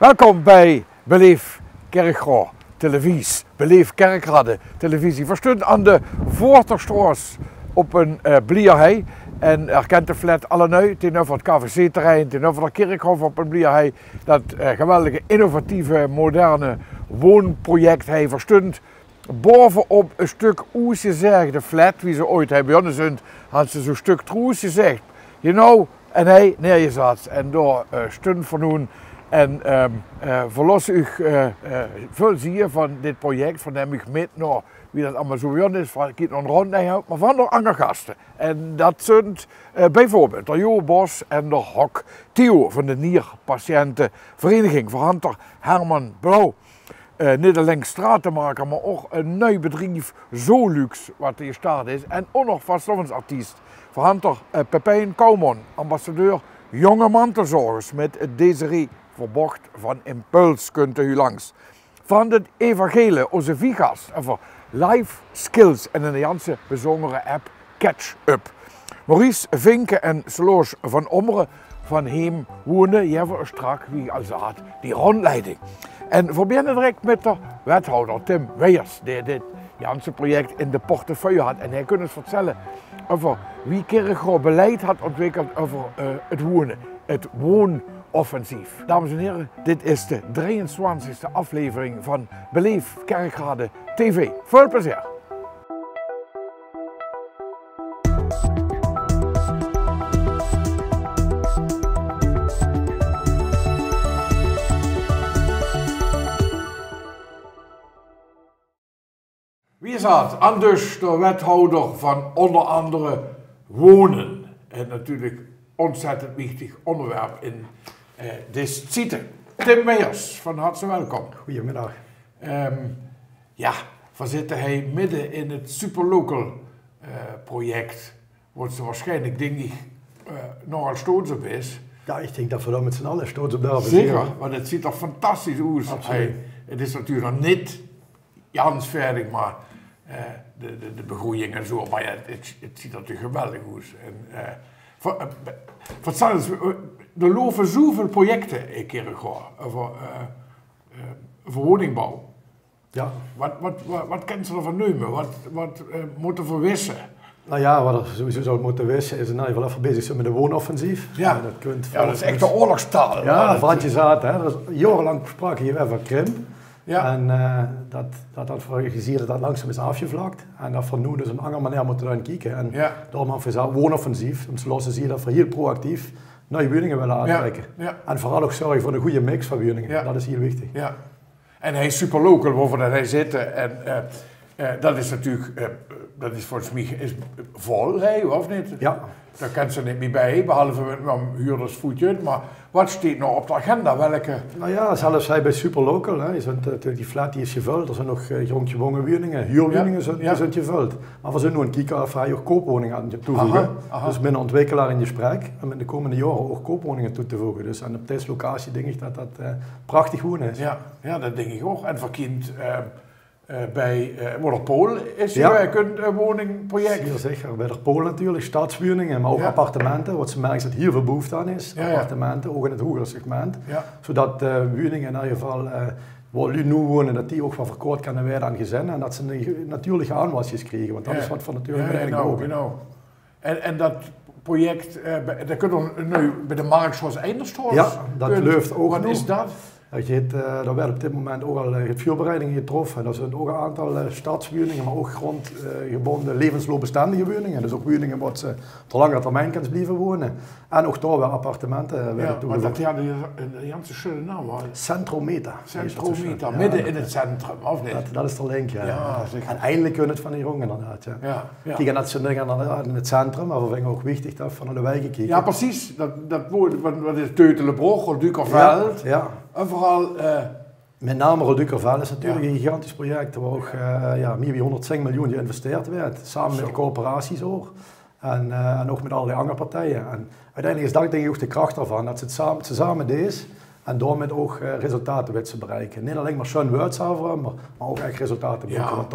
Welkom bij Beleef Kerkrade Televisie. Beleef Kerkrade Televisie. Verstuurd aan de Voorterstraat op een blierhei. En herkent de flat Allenui tegenover het KVC-terrein, tegenover de Kerkhof op een blierhei. Dat geweldige, innovatieve, moderne woonproject hij verstuurt. Bovenop een stuk oesgezegde flat, wie ze ooit hebben begonnen zijn, had ze zo'n stuk troes gezegd. En hij neergezet en door stund vernoen. En verlos u veel zie je van dit project, van hem ik met nog wie dat allemaal zo begonnen is, van ik nog een rond maar van de andere gasten. En dat zijn bijvoorbeeld de Jo Bos en de Hok Theo van de Nierpatiëntenvereniging, voorhand Herman Blauw. Niet alleen stratenmaker, maar ook een nieuw bedrijf, Solux, wat hier staat is. En ook nog vastlovensartiest. Voorhand Pepijn Kouwman, ambassadeur jonge mantelzorgers met het Desiree Verbocht van Impuls kunt u langs. Van het evangelie, onze Vigas, over life skills en een Janse bijzondere app Catch Up. Maurice Vinke en Sloos van Ommeren van hem wonen jever strak, wie al zei, die rondleiding. En we beginnen direct met de wethouder Tim Weijers, die dit Janse project in de portefeuille had. En hij kan ons vertellen over wie Kerkrade beleid had ontwikkeld over het wonen, het woonoffensief. Dames en heren, dit is de 23e aflevering van Beleef Kerkrade TV. Veel plezier! Wie is dat? Anders de wethouder van onder andere wonen. En natuurlijk ontzettend wichtig onderwerp in deze zitten. Tim Weijers, van harte welkom. Goedemiddag. We zitten hij midden in het Superlocal project. Wordt ze waarschijnlijk, denk ik, nogal stoot op is. Ja, ik denk dat we daar met z'n allen stoot op daar Zeker, want het ziet er fantastisch uit. Het is natuurlijk nog niet Jans verdig, maar de begroeiing en zo, maar ja, het ziet er natuurlijk geweldig uit. Vertel eens, er lopen zoveel projecten in Kerkrade over woningbouw. Ja. Wat kunnen ze ervan nemen? Wat moeten we wissen? Nou ja, wat er sowieso zou moeten wissen is in ieder geval even bezig zijn met de woonoffensief. Ja, dat is echt de oorlogstaal. Ja, van je zaad, hè. Dat is jarenlang sprake hier over krimp. Ja. En dat voor je gezien dat langzaam is afgevlakt. En dat we nu dus een andere manier moeten gaan kijken. En daarom hebben we gezegd, woonoffensief. Om te laten zien dat we heel proactief naar woningen willen aantrekken. Ja. En vooral ook zorgen voor een goede mix van woningen. Ja. Dat is heel wichtig. Ja. En hij is superlocal, waarvoor hij zit. En dat is natuurlijk, dat is volgens mij is vol, of niet? Ja. Daar kent ze niet meer bij, behalve met huurdersvoetje. Maar wat staat nou op de agenda? Welke? Nou ja, zelfs hij bij Superlocal, hè. Die flat die is gevuld, er zijn nog grondgedwongen woningen, huurwoningen zijn gevuld. Maar we zijn nu een kijken of hij ook koopwoningen aan toevoegen. Aha. Dus met een ontwikkelaar in gesprek en met de komende jaren ook koopwoningen toe te voegen. Dus en op deze locatie denk ik dat dat prachtig wonen is. Ja, dat denk ik ook. En voor kind bij Waterpool is hier een woningproject. Heel zeker, bij Waterpool natuurlijk, stadswoningen, maar ook appartementen, wat ze merken dat hier veel behoefte aan is. Appartementen, ook in het hogere segment. Zodat woningen in ieder geval, waar nu wonen, dat die ook van verkocht kunnen worden aan gezinnen en dat ze een natuurlijke aanwasjes krijgen, want dat is wat van natuurlijk genau. En dat project, dat kunnen we nu bij de markt zoals Einderstorf. Ja, dat leuft ook. Wat is dat? Daar werd op dit moment ook al vuurbereiding getroffen. Dat zijn ook een aantal stadswoningen, maar ook grondgebonden levensloopbestendige woningen. Dus ook woningen waar ze op lange termijn kunnen blijven wonen. En ook daar weer appartementen werden toegevoegd. Maar dat de Janse schöne naam was. Centrometa. Centrometa, midden in het centrum, of niet? Dat is de link, ja. En eindelijk kunnen het van die jongen inderdaad. Kijk, dat ze dingen in het centrum, maar we vinden ook wichtig dat van de wijken kijken. Ja, precies. Dat woord, wat is Teutelenbrug, Dukerveld. Ja. En vooral... Met name Rodukerveld is natuurlijk een gigantisch project waar ook meer dan 110 miljoen geïnvesteerd werd. Samen met de coöperaties ook. En ook met allerlei andere partijen. En uiteindelijk is dat denk ik ook de kracht ervan, dat ze het samen deze en daarmee ook resultaten willen bereiken. Niet alleen maar schoon words over, maar ook echt resultaten boeken. Want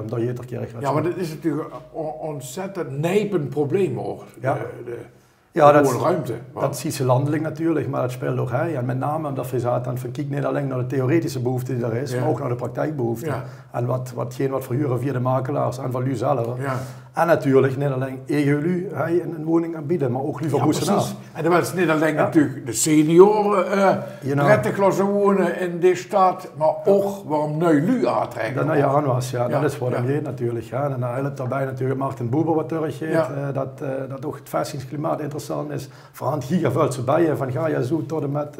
daar je er keer. Ja, maar dat is natuurlijk een ontzettend nijpend probleem ook. Ja, dat ruimte. Dat ziet ze landelijk natuurlijk, maar dat speelt ook hij. En met name omdat we zaten van kijk niet alleen naar de theoretische behoefte die er is, maar ook naar de praktijkbehoefte. Ja. En wat verhuren via de makelaars en van u zelf. Ja. En natuurlijk niet alleen EGLU hij een woning aanbieden, maar ook liever Boesenaar. En dan was niet alleen natuurlijk de senioren prettig laten wonen in deze stad, maar ook waarom NeuLu aantrekken. Dat naar aan was, ja. Dat is wat hem natuurlijk. Ja. En dan helpt daarbij natuurlijk Martin Boeber wat teruggeeft, dat ook het vestigingsklimaat interessant is. Vooral het gigaveldse bijen, van Gaia Zoo tot en met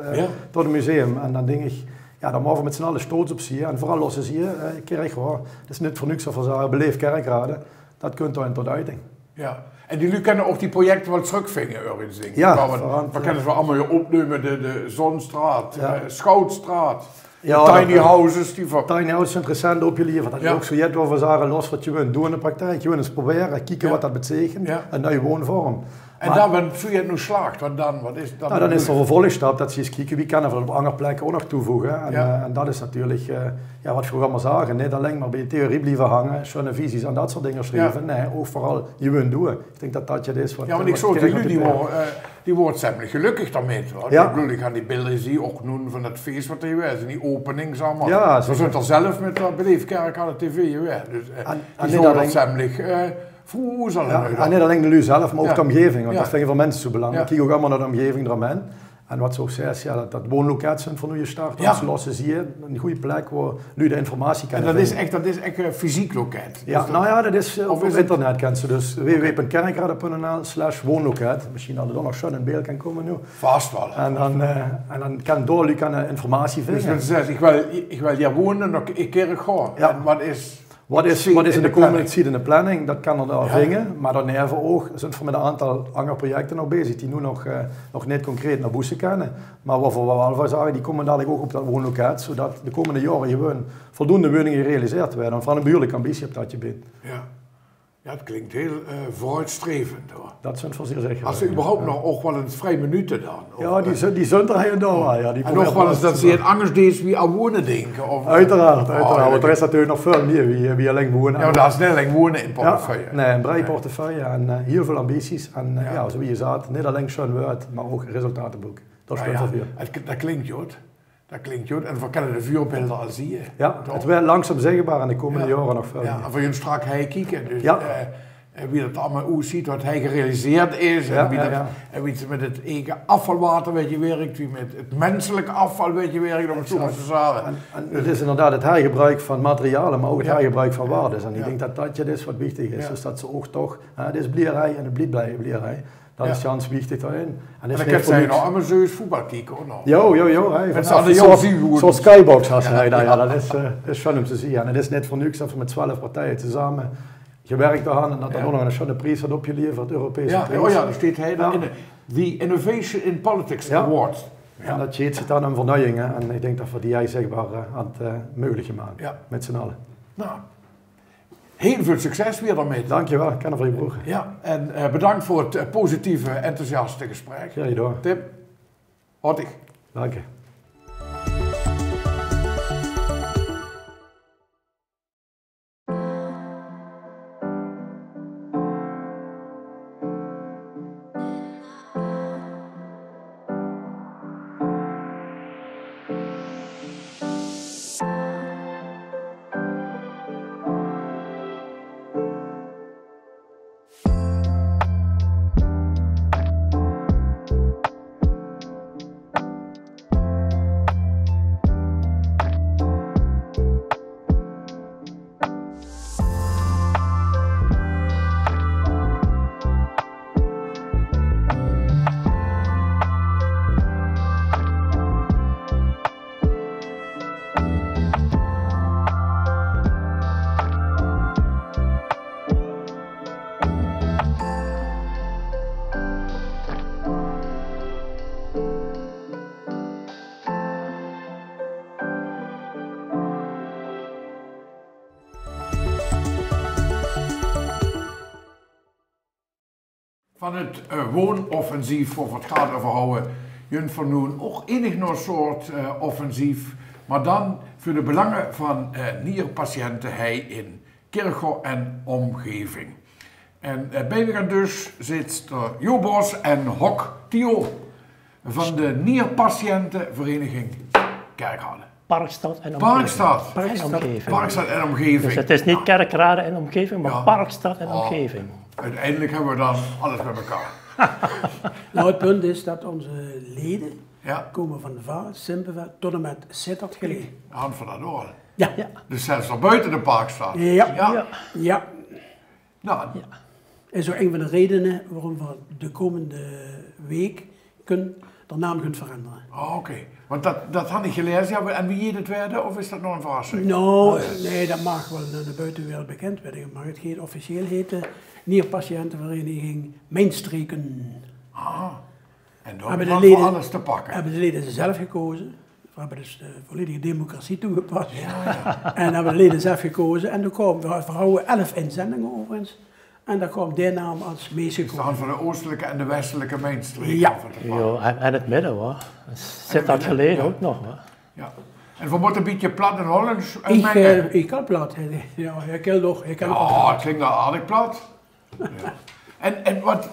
tot het museum. En dan denk ik, ja, dan mogen we met z'n allen stoot op zien. En vooral lossen zie je, Kerkrade, het is niet voor niks of we beleefd Kerkrade. Dat kunt toch tot uiting. Ja, en jullie kennen ook die projecten wat terugvingen, ergens dingen. Ja, we kennen ze wel allemaal opnemen, de Zonstraat, Schoutstraat, tiny houses. Tiny houses zijn recent opgeleverd. Dat je ook zo jet over zagen, los wat je wilt doen in de praktijk. Je wilt eens proberen, kijken wat dat betekent en naar je woonvorm. En dan, zo je het nu slaagt, wat is dan? Nou, dan is er een vervolgstap dat ze eens kijken wie kan er op andere plekken ook nog toevoegen. En dat is natuurlijk wat we allemaal zagen. Niet alleen maar bij je theorie blijven hangen, schone visies en dat soort dingen schrijven. Nee, ook vooral je wilt doen. Ik denk dat dat is wat. Ja, want ik zag die wordt ziemlich gelukkig daarmee. Ik ga die beelden zien, ook noemen van het feest wat er was, en die opening allemaal. Ja, we zijn er zelf met de Beleefd Kerkrade TV geweest. Dus die zullen dat ziemlich. En niet alleen de LU zelf, maar ook de omgeving, want dat vind ik voor mensen zo belangrijk. Ik kijk ook allemaal naar de omgeving eromheen. En wat ze ook zeggen, dat woonloket zijn van hoe je start, dat ze lossen zie je, een goede plek waar nu de informatie kan. En dat is echt een fysiek loket? Ja, dus dat is op internet kent ze dus www.kerkrade.nl/woonloket. Misschien dat er dan nog zo in beeld kan komen nu. Vast wel. En dan kan door, je kan informatie vinden. Dus mensen ik wil hier wonen, nog een keer gaan. Ja. En wat is in de komende tijd in de planning, dat kan er daar vingen, maar dan even ook zijn we met een aantal andere projecten nog bezig die nu nog niet concreet naar Boesen kennen. Maar waarvoor we wel van zeggen, die komen dadelijk ook op dat woonloket, zodat de komende jaren gewoon voldoende woningen gerealiseerd worden. En vooral een behoorlijke ambitie op dat je bent. Ja, het klinkt heel vooruitstrevend hoor. Dat zijn voor zeker. Als ze überhaupt nog ook wel eens vrij minuten dan. Ja, die zijn er heel door. Ja, en nog wel eens dat ze in angst deed wie aan wonen denken. Of, uiteraard. Want er is natuurlijk nog veel meer wie alleen wonen. Ja, maar dat is niet alleen wonen in portefeuille. Nee, een breed portefeuille en heel veel ambities. En zoals je zei, niet alleen schoon woord, maar ook resultaten boeken. Dat is veel. Dat klinkt goed. Dat klinkt goed. En we kennen de vuurbeelden al zien. Ja, het werd langzaam zichtbaar in de komende jaren nog veel. Ja, en voor je strak hij kijken. Dus, wie dat allemaal ziet, wat hij gerealiseerd is. En wie het met het eigen afvalwater werkt, wie met het menselijke afval werkt, om het zo maar te zeggen. En het is inderdaad het hergebruik van materialen, maar ook het hergebruik van waarden. En ik denk dat dat is wat wichtig is. Dus dat ze ook toch, het is blierij en het blijft blierij. Dat is ganz wichtig daarin. En dan kan je nog amateurs voetbal kijken hoor. Zo'n skybox had hij daar, dat is fun om te zien. En het is net voor niks dat we met 12 partijen samen gewerkt hebben en dat er nog een schone prijs had opgeleverd, Europese prijs. Daar staat hij in de Innovation in Politics Award. En dat zit aan een vernauwing en ik denk dat we die zichtbaar aan het mogelijk maken, met z'n allen. Nou. Heel veel succes weer daarmee. Dankjewel, ik ken er voor je broer. Ja, en bedankt voor het positieve, enthousiaste gesprek. Ja, je door. Tim, hartig. Dank je. Van het woonoffensief, of het gaat over houden, jullie vernoemen ook enig nog soort offensief, maar dan voor de belangen van nierpatiënten in Kerkrade en omgeving. En bij me dus zit Jo Bos en Hok Tio van de Nierpatiëntenvereniging Kerkrade. Parkstad en omgeving. Parkstad en omgeving. Dus het is niet Kerkrade en omgeving, maar Parkstad en omgeving. Uiteindelijk hebben we dan alles bij elkaar. Nou, het punt is dat onze leden komen van Vaal, Simpelveld tot en met Sittard gelegen. Hand van dat oren. Ja. Dus zelfs nog buiten de Parkstad. Ja. Nou, En zo een van de redenen waarom we de komende week de naam kunnen veranderen. Oké. Want dat had ik gelezen. Ja, en wie het werden, of is dat nog een verrassing? Nou, nee, dat mag wel naar de buitenwereld bekend worden. Maar het gaat officieel heten Nierpatiëntenvereniging Mijnstreken. En dan hebben we alles te pakken. Hebben de leden zelf gekozen. We hebben dus de volledige democratie toegepast. En hebben de leden zelf gekozen. En we houden 11 inzendingen overigens. En daar kwam die naam als meest gekozen. Staan van de oostelijke en de westelijke Mijnstreken. Ja. En het midden hoor. Zit dat gelegen ook nog hoor. Ja. En we moeten een beetje plat en Hollands ik kan plat. Ja, ik kan nog. Het klinkt al aardig plat. Ja. En wat,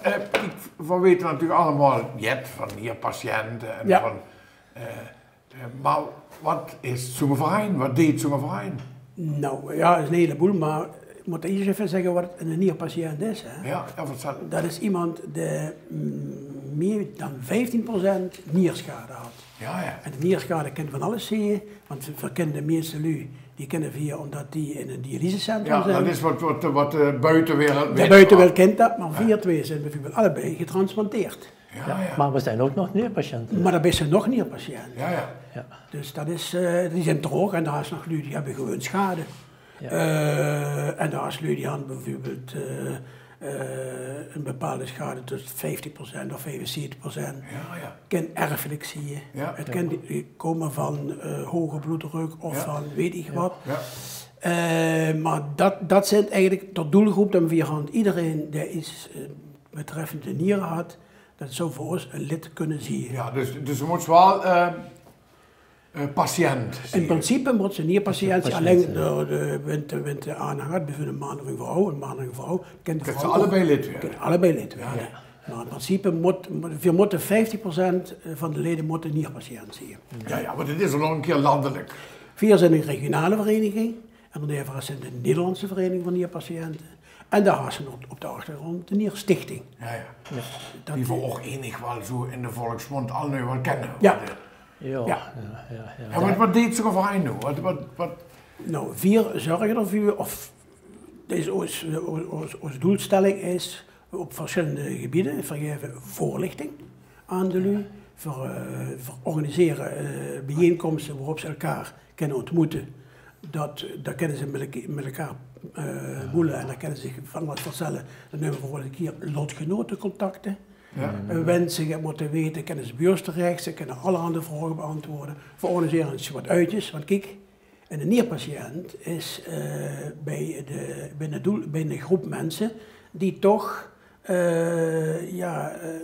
we weten natuurlijk allemaal, van nierpatiënten en van... maar wat is zo'n verein? Wat deed zo'n verein? Nou ja, dat is een heleboel, maar ik moet eerst even zeggen wat een nierpatiënt is. Hè. Ja, vertel. Dat is iemand die meer dan 15% nierschade had. Ja. En de nierschade kent van alles zien, want we kennen de meeste lui, die kennen via omdat die in een dialysecentrum zijn. Ja, dat is wat de buitenwereld weet. De buitenwereld kent dat, maar 4-2 zijn bijvoorbeeld allebei getransplanteerd. Ja. Maar we zijn ook nog nierpatiënten. Maar dan zijn nog nierpatiënten. Ja. Dus dat is, die zijn droog en daar is nog lui die hebben gewoon schade. Ja. En daar is lui die hebben bijvoorbeeld een bepaalde schade tussen 50% of 75%. Kan erfelijk zie je. Het kan komen van hoge bloeddruk of van weet ik wat. Maar dat zijn eigenlijk tot doelgroep dat we gaan iedereen die iets betreffend de nieren had, dat zou voor ons een lid kunnen zien. Ja, dus we moeten wel patiënt zien. In principe moet ze een nierpatiënt zijn, alleen de aanhanger, bijvoorbeeld een man of een vrouw, kent de vrouw allebei lid werden. Allebei lid werden. Ja. Maar in principe moeten 50% van de leden moeten een nierpatiënt zien. Ja, maar dit is nog een keer landelijk. 4 zijn een regionale vereniging en dan zijn de Nederlandse Vereniging van Nierpatiënten. En daar hebben ze op de achtergrond de Nierstichting. Ja. Die we ook enig wel zo in de volksmond al nu wel kennen. Maar wat deed zo'n verein nu? Wat? Nou, 4 zorgen ervoor, of onze doelstelling is op verschillende gebieden vergeven voorlichting aan de lui, voor organiseren bijeenkomsten waarop ze elkaar kunnen ontmoeten. Daar kunnen ze met elkaar boelen en daar kunnen ze zich van wat vertellen. Dan hebben we bijvoorbeeld een keer lotgenotencontacten. Wensen moeten weten, kunnen ze bij ons terecht, ze kunnen allerhande vragen beantwoorden. We organiseren wat uitjes, want kijk, een nierpatiënt is bij een groep mensen die toch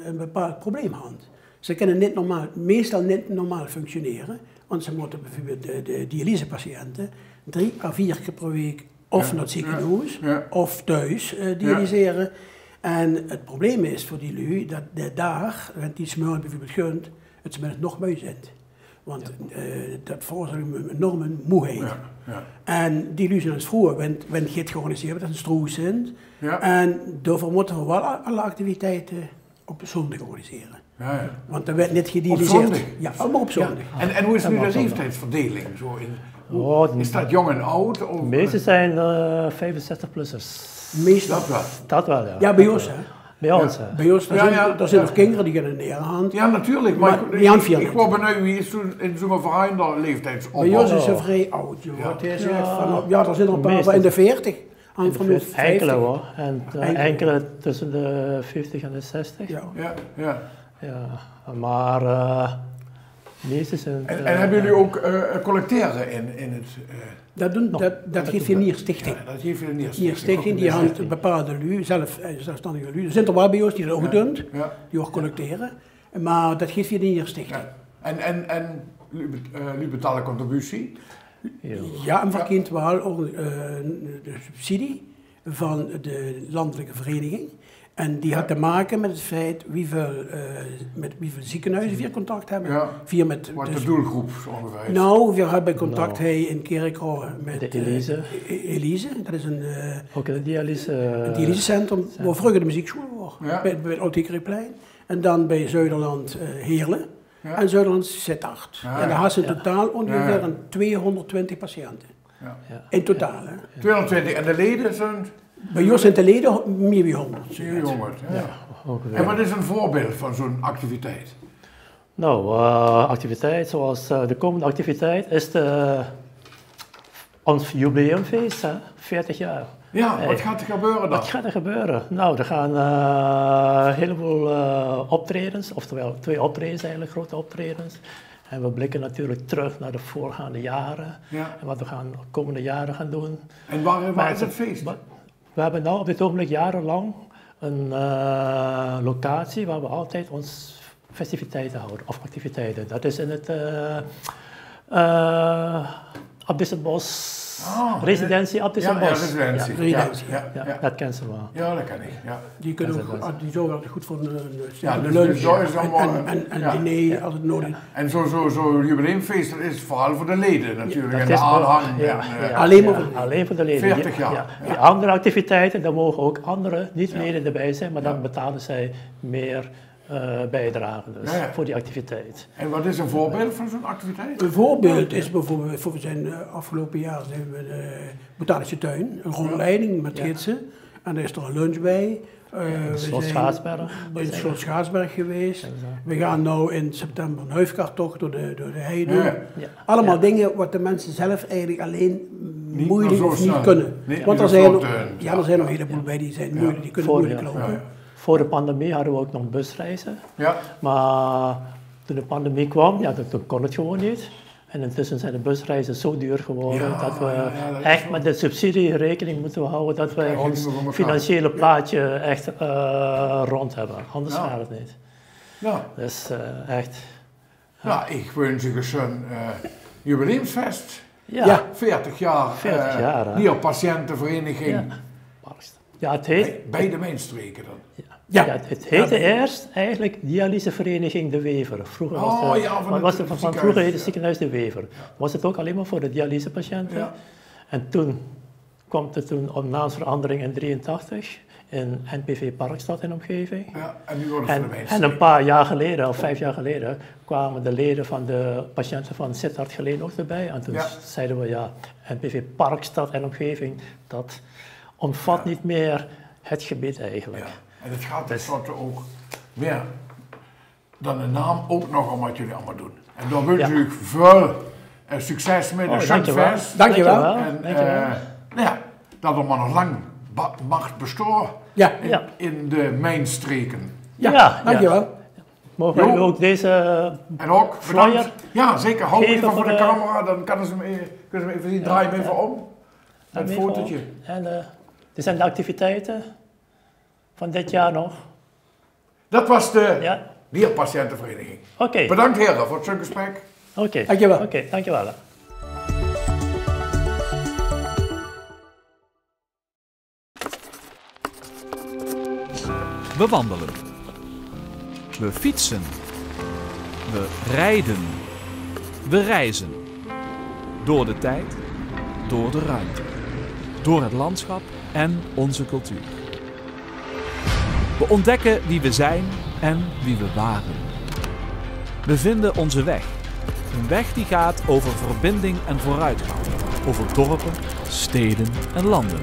een bepaald probleem hebben. Ze kunnen meestal niet normaal functioneren, want ze moeten bijvoorbeeld de dialysepatiënten 3 à 4 keer per week of naar het ziekenhuis of thuis dialyseren. En het probleem is voor die lui dat daar, want die smeur bijvoorbeeld gunt, het smelt nog mee zit. Want dat veroorzaakt een enorme moeheid. En die lui zijn als vroeger, wanneer het georganiseerd wordt, dat een stroes zijn. En daarvoor moeten we wel alle activiteiten op zondag organiseren. Want er werd niet gedialiseerd. Ja, allemaal op zondag. En hoe is nu de leeftijdsverdeling? Is dat jong en oud? De meeste zijn 65-plussers. Meestal. Dat wel, ja. Ja, bij ons hè. Bij ons, hè. Bij ons, daar zijn nog kinderen die gaan in de hand. Ja, natuurlijk. Maar ik word benieuwd, wie is toen in zo'n verein de leeftijdsopbouw? Bij ons is ze vrij oud, joh. Er zijn er een paar in de 40. Enkele hoor. En enkele tussen de 50 en de 60. Ja. Maar meeste zijn... En hebben jullie ook collecteren in het... Dat geeft je Nierstichting. Ja, dat geeft je Nierstichting, die hangt bepaalde lui, zelfstandige lui. Er zijn er wel bij ons die dat ook gedund, die ook collecteren. Maar dat geeft je de Nierstichting. En jullie betalen contributie? Ja, en verkent wel de subsidie van de landelijke vereniging. En die had te maken met het feit met wieveel ziekenhuizen we contact hebben. Ja. Wat de doelgroep ongeveer. Nou, we hebben contact in Kerkrade met de Elise. Elise, dat is een dialysecentrum waar vroeger de muziekschool was, bij het Oud-Hekeriplein. En dan bij Zuiderland Heerlen en Zuiderland Sittard. En daar had ze in totaal ongeveer 220 patiënten. Ja. In totaal. Hè. 220 en de leden zijn? Bij ons zijn de leden meer dan 100. Meer dan 100, ja. En wat is een voorbeeld van zo'n activiteit? Nou, activiteit zoals de komende activiteit is ons jubileumfeest, hè? 40 jaar. Ja, wat gaat er gebeuren dan? Wat gaat er gebeuren? Nou, er gaan een heleboel optredens, oftewel 2 optredens eigenlijk, grote optredens. En we blikken natuurlijk terug naar de voorgaande jaren en wat we de komende jaren gaan doen. En waar is het feest? We hebben nu op dit ogenblik jarenlang een locatie waar we altijd onze festiviteiten houden, of activiteiten. Dat is in het Abdisselbos, residentie Abdisselbos. Ja, dat kennen ze wel. Ja, dat ken ik. Ja. Die kunnen die zorgen goed voor een lunch en diner als het nodig is. En zo'n jubileumfeest, dat is vooral voor de leden natuurlijk en de aanhang. Alleen voor de leden. 40 jaar. Die andere activiteiten, daar mogen ook andere niet-leden erbij zijn, maar dan betalen zij meer bijdragen dus, voor die activiteit. En wat is een voorbeeld van zo'n activiteit? Een voorbeeld is bijvoorbeeld, we zijn afgelopen jaar zijn we de Botanische Tuin, een rondleiding met gidsen. En daar is er een lunch bij. We zijn bij het Slot Schaarsberg geweest. We gaan nu in september een huifkartocht door de hei doen. Allemaal dingen wat de mensen zelf eigenlijk alleen moeilijk of niet kunnen. Want er zijn nog een heleboel bij die zijn moeilijk, die kunnen moeilijk lopen. Voor de pandemie hadden we ook nog busreizen. Maar toen de pandemie kwam, toen kon het gewoon niet. En intussen zijn de busreizen zo duur geworden dat we echt met de subsidie rekening moeten houden dat wij ons financiële plaatje echt rond hebben. Anders gaat het niet. Dus echt. Ik wens je een jubileumsfest. 40 jaar. 40 jaar. Nierpatiëntenvereniging. Ja, het heet... Bij de mijnstreken dan. Het heette eerst eigenlijk Dialysevereniging De Wever. Vroeger vroeger heette het ziekenhuis De Wever. Was het ook alleen maar voor de dialysepatiënten. En toen kwam het een naamsverandering in 1983 in NPV Parkstad en omgeving. En nu wordt het voor de mijnstreken. En een paar jaar geleden, of 5 jaar geleden, kwamen de leden van de patiënten van Sittard Geleen ook erbij. En toen zeiden we NPV Parkstad en omgeving, dat omvat niet meer het gebied eigenlijk. En het gaat tenslotte ook meer dan een naam, ook nog om wat jullie allemaal doen. En dan wens ik u veel succes met de Sunfest. Dankjewel. En dat er maar nog lang mag bestaan in de mijnstreken. Dankjewel. Mogen we ook deze en ook flyer? Ja, zeker. Hou even voor de camera, dan kunnen ze hem even zien. Draai hem even om. Een fotootje. En dit zijn de activiteiten van dit jaar nog. Dat was de Nierpatiëntenvereniging. Bedankt heren voor het zo'n gesprek. Dankjewel. Dankjewel. We wandelen. We fietsen. We rijden. We reizen. Door de tijd. Door de ruimte. Door het landschap en onze cultuur. We ontdekken wie we zijn en wie we waren. We vinden onze weg. Een weg die gaat over verbinding en vooruitgang. Over dorpen, steden en landen.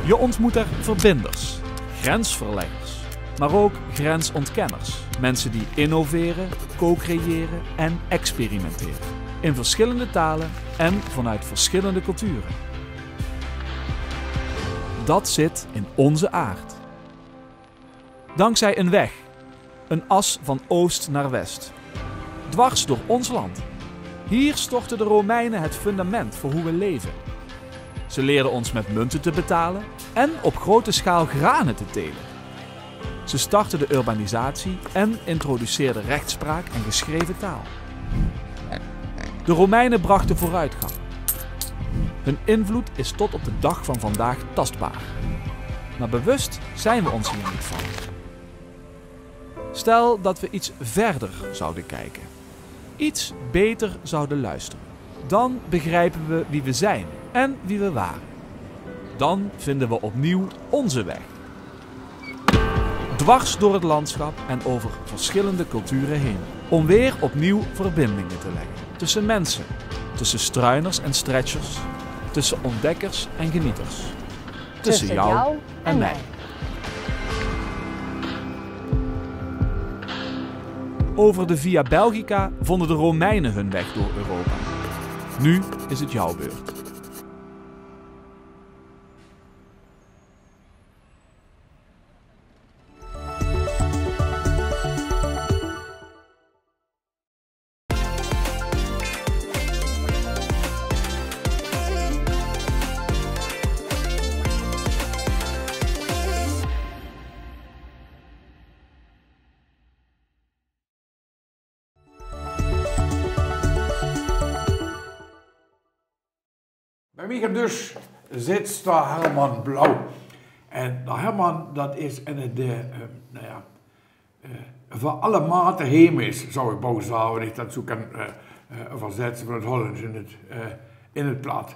Je ontmoet er verbinders, grensverleggers, maar ook grensontkenners. Mensen die innoveren, co-creëren en experimenteren. In verschillende talen en vanuit verschillende culturen. Dat zit in onze aard. Dankzij een weg, een as van oost naar west, dwars door ons land. Hier stortten de Romeinen het fundament voor hoe we leven. Ze leerden ons met munten te betalen en op grote schaal granen te telen. Ze startten de urbanisatie en introduceerden rechtspraak en geschreven taal. De Romeinen brachten vooruitgang. Hun invloed is tot op de dag van vandaag tastbaar. Maar bewust zijn we ons hier niet van. Stel dat we iets verder zouden kijken. Iets beter zouden luisteren. Dan begrijpen we wie we zijn en wie we waren. Dan vinden we opnieuw onze weg. Dwars door het landschap en over verschillende culturen heen. Om weer opnieuw verbindingen te leggen. Tussen mensen, tussen struiners en stretchers, tussen ontdekkers en genieters. Tussen jou en mij. Over de Via Belgica vonden de Romeinen hun weg door Europa. Nu is het jouw beurt. Bij mij dus zit daar Herman Blauw. En Herman, dat is voor alle maten heem is, zou ik boos houden, als ik dat zo kan verzetten van het Hollands in het plat.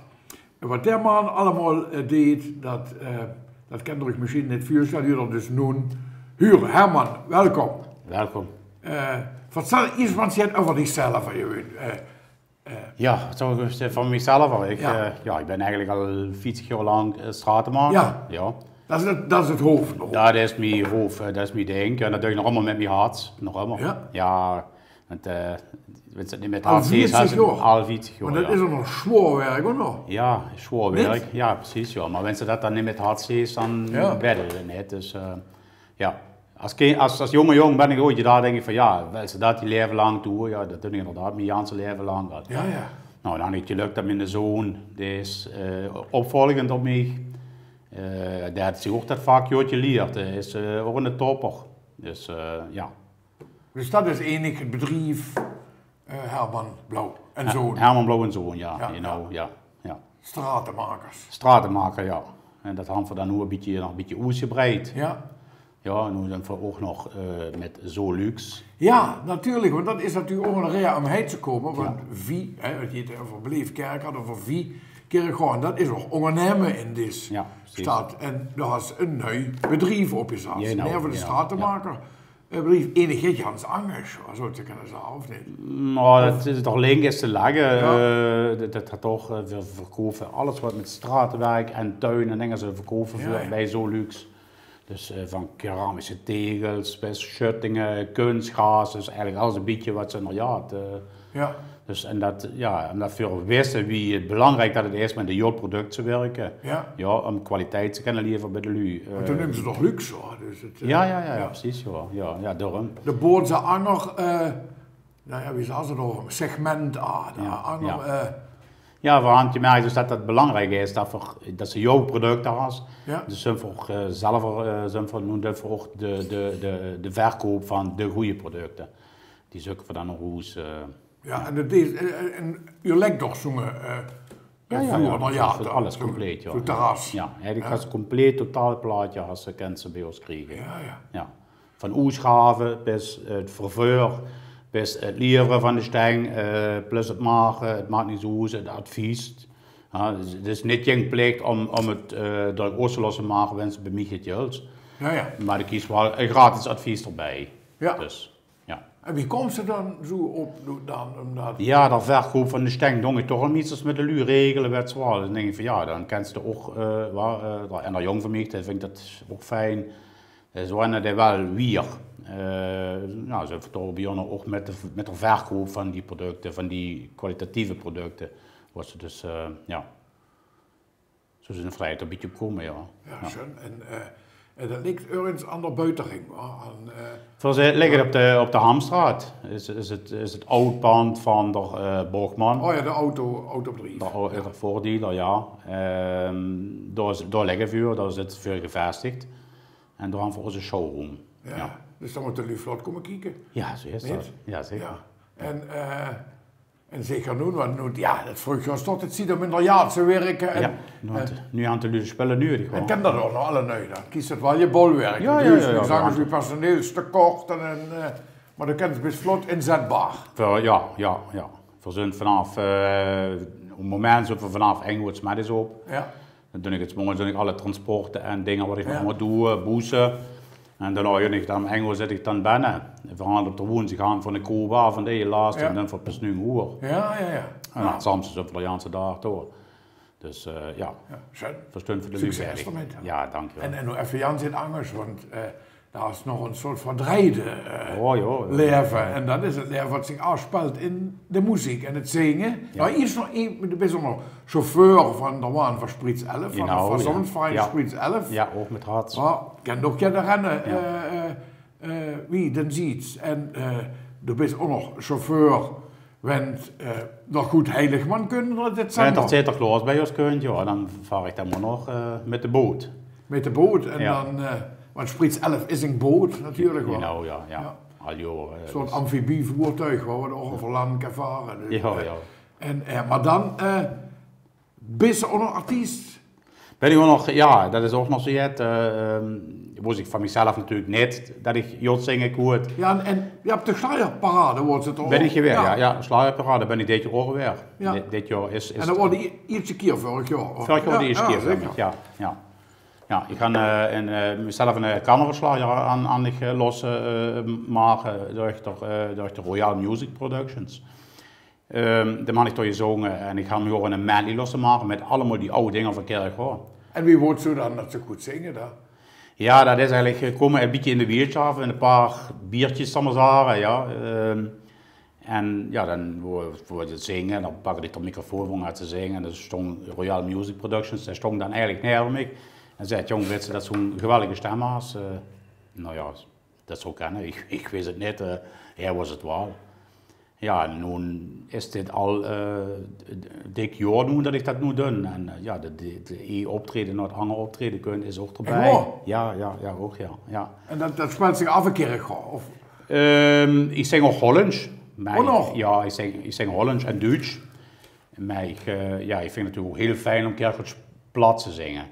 En wat der man allemaal deed, dat kan ik misschien niet voorstellen, jullie dus noemen. Huur, Herman, welkom. Welkom. Vertel iets wat je over jezelf van je ja, van mezelf. Ik ben eigenlijk al 40 jaar lang stratenmaker. Ja. Dat is het hoofd nog. Dat is mijn hoofd, dat is mijn ding. En dat doe ik nog allemaal met mijn hart. Nog allemaal. Ja. Want met al 40 jaar. Al 40 jaar. Maar dat is er nog zwaar werk ook nog. Ja, zwaar werk. Ja, precies. Ja. Maar als ze dat dan niet met hart zien, dan werden we het niet. Dus ja. Als jonge ben ik ooit daar denk ik van ja, als ze dat die leven lang doen, ja, dat doe ik inderdaad mijn Janse leven lang. Ja. Nou, dan heb je geluk dat mijn zoon, die is opvolgend op mij. Die heeft zich ook dat vakje geleerd, die is ook een topper. Dus ja. Dus dat is enig het bedrijf Herman Blauw en Zoon. Herman Blauw en Zoon, ja. Ja. Stratenmaker, ja. En dat hebben we dan nu een beetje uitgebreid. Ja. Ja, en nu dan ook nog met Solux. Ja, natuurlijk, want dat is natuurlijk ook een reden om heen te komen. Want wie, wat je het over Beleefkerk had, over wie Kerkhoorn, dat is ook ondernemen in deze stad. En daar is een nieuw bedrijf op je zat. Meer voor de stratenmaker. Bedrijf enigheid Jans Angers, zo te kunnen zeggen, of niet? Nou, dat is toch link is te leggen. Dat gaat toch, we verkopen alles wat met stratenwerk en tuin en dingen ze verkopen bij Solux. Dus van keramische tegels, bij schuttingen, kunstgras, dus eigenlijk alles een beetje wat ze nog had. Dus en dat voor wisten wie het belangrijk dat het is met de jodproducten werken. Ja, om kwaliteit te kunnen leveren bij de lui. Want toen noemen ze toch luxe hoor. Dus het, ja, precies. Ja, daarom. De Boortse anger, wie zei ze nog, segment ja, want je merkt dus dat het belangrijk is dat ze jouw producten hebben. Ja. Dus ze noemen ook de verkoop van de goede producten. Die zoeken we dan nog eens. Ja, en je lijkt toch zo'n alles compleet. Zo'n terras. Ja, eigenlijk als compleet totaal plaatje als ze mensen bij ons krijgen. Ja. Van oesgaven bis het vervoer. Bis het leveren van de steng, plus het maken, het maakt niet zo het advies. Het is niet geen plicht om het door Oosterlos te maken, wensen bij mij het geld. Maar ik kies wel een gratis advies erbij. Ja. Dus, ja. En wie komt ze dan zo op dan? Ja, dat verkoop van de steng dong ik toch al iets als met de lui regelen werd zwaar. Dan denk ik van ja, dan kent ze ook, en dat jong van mij, vind ik dat ook fijn. Ze waren er wel weer. Ze vertellen bij ons ook met de verkoop van die producten, van die kwalitatieve producten, was het dus, zo zijn vrijheid een beetje op komen, ja. Ja, schön. En dat ligt ergens aan de buitenring. Ze liggen op de Hamstraat, is het oudpand van de Borgman. Oh ja, de autobedrijf. De voordealer, ja. Daar liggen vuur, daar zit vuur gevestigd. En daar hebben we onze showroom. Ja. Dus dan moet de vlot komen kijken. Ja, zo is dat. Ja, zeker. Ja. En En zeker nu, want nu, ja, dat vroeger was toch, het ziet er minder jaartse werken. En, nu aan de spullen nu. En ken dat ook nog alle nu, dan kiest het wel je bolwerk. Ja. Dan zeggen ze, je personeelstekort, maar dan kent het best vlot inzetbaar. Ja. We zijn vanaf, op het moment zitten we vanaf Engels met is op. Ja. Dan doe ik alle transporten en dingen wat ik nog moet doen, boezen. En dan Engels zit ik dan binnen. Vooral op de woensdag gaan van de Cuba, van de laatste en dan voor pas nu een uur. Ja. En dan soms is het op de Jaanse dag door. Dus verstund voor de succes ermee. Ja, dankjewel. En nu even Jans in Angers, want daar is nog een soort verdreide leven. En dat is het leven wat zich afspeelt in de muziek en het zingen. Ja. Nou, hier is nog een bijzonder chauffeur van de Waan van Sprits 11, van de Verzorgingsverein Sprits 11. Ja, ook met Harts. Maar ik ken ook je de rennen, wie dan ziet. En er is ook nog chauffeur, want nog goed heiligman kunnen dit zijn. En dat zit er klaar bij ons kunt, ja, dan vaar ik dan maar nog met de boot. Met de boot en dan... Want Sprits 11 is een boot natuurlijk wel. Nou ja. Al jaren. Een soort amfibievoertuig waar we over land kan varen. Dus, ja. En, maar dan, ben je ook nog artiest? Ben ik ook nog, ja, dat is ook nog zo jet. Wist ik van mezelf natuurlijk net dat ik jot zingen kon. Ja, en je hebt de Slagerparade, wordt het ook. Ben ik geweest, ja. Slagerparade ben ik dit jaar ook geweest. Ja. Dit jaar is en dan wordt die ietsje keer vorig jaar. Vorig jaar de eerste keer voor mij, ja, ik ga mezelf een carnavalslager aan losmaken door de Royal Music Productions. De man ik door gezongen en ik ga nu ook een medley losmaken met allemaal die oude dingen van Kerkhoorn. En wie wordt zo dan dat ze goed zingen daar? Ja, dat is eigenlijk komen een beetje in de wiertje af en een paar biertjes samen ja. En ja, dan voor het zingen, dan pak ik de microfoon om te zingen en dat stond Royal Music Productions, daar stond dan eigenlijk neer mij. En zei, jong, weet je dat zo'n geweldige stem was? Nou ja, dat zou kennen. Ik wist het niet. Hij was het wel. Ja, nu is dit al dik jaar nu dat ik dat nu doe. En de optreden naar het andere optreden kunnen is ook erbij. Ja, ook ja. En dat speelt zich af een keer of? Ik zing ook Hollands. Nog? Ja, ik zing Hollands en Duits. Maar ik vind het natuurlijk ook heel fijn om Kerkhoorns plat te zingen.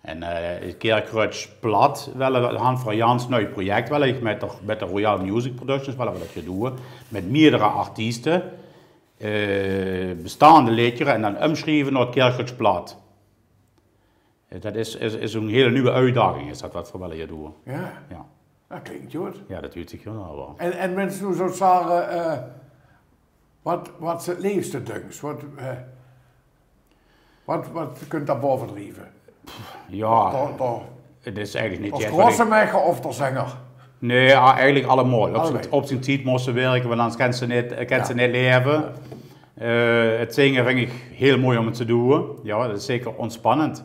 En het Kerkhoorns plat, wel een hand van Jans nieuw project, wel ik met de Royal Music Productions, wel dat je doen, met meerdere artiesten, bestaande liederen en dan omschrijven naar het Kerkhoorns plat. Dat is een hele nieuwe uitdaging, is dat wat voor wel je doen. Ja, dat klinkt goed. Ja, dat doet zich wel. En mensen nu zo zeggen, wat is het liefste dunks? Wat kunt daar boven drijven? Ja, het is eigenlijk niet... Als grossenmaker of de zanger? Nee, eigenlijk allemaal. Op zijn tijd moesten werken, want anders kan ze niet leven. Het zingen vind ik heel mooi om het te doen. Ja, dat is zeker ontspannend.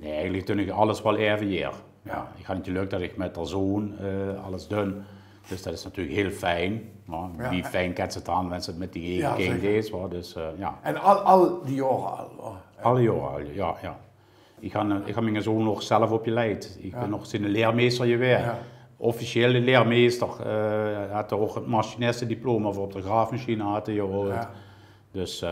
Eigenlijk doe ik alles wel even hier. Ja, ik ga natuurlijk dat ik met de zoon alles doe. Dus dat is natuurlijk heel fijn. Maar wie fijn kent het aan, als het met die ene kind is. Dus, En al die jaren al? Alle jaren, ja. Ik ga mijn zoon nog zelf op je leid. Ik ben nog zijn leermeester geweest. Ja. Officiële leermeester. Had ook het machinistendiploma voor op de graafmachine had hij gehoord. Ja. Dus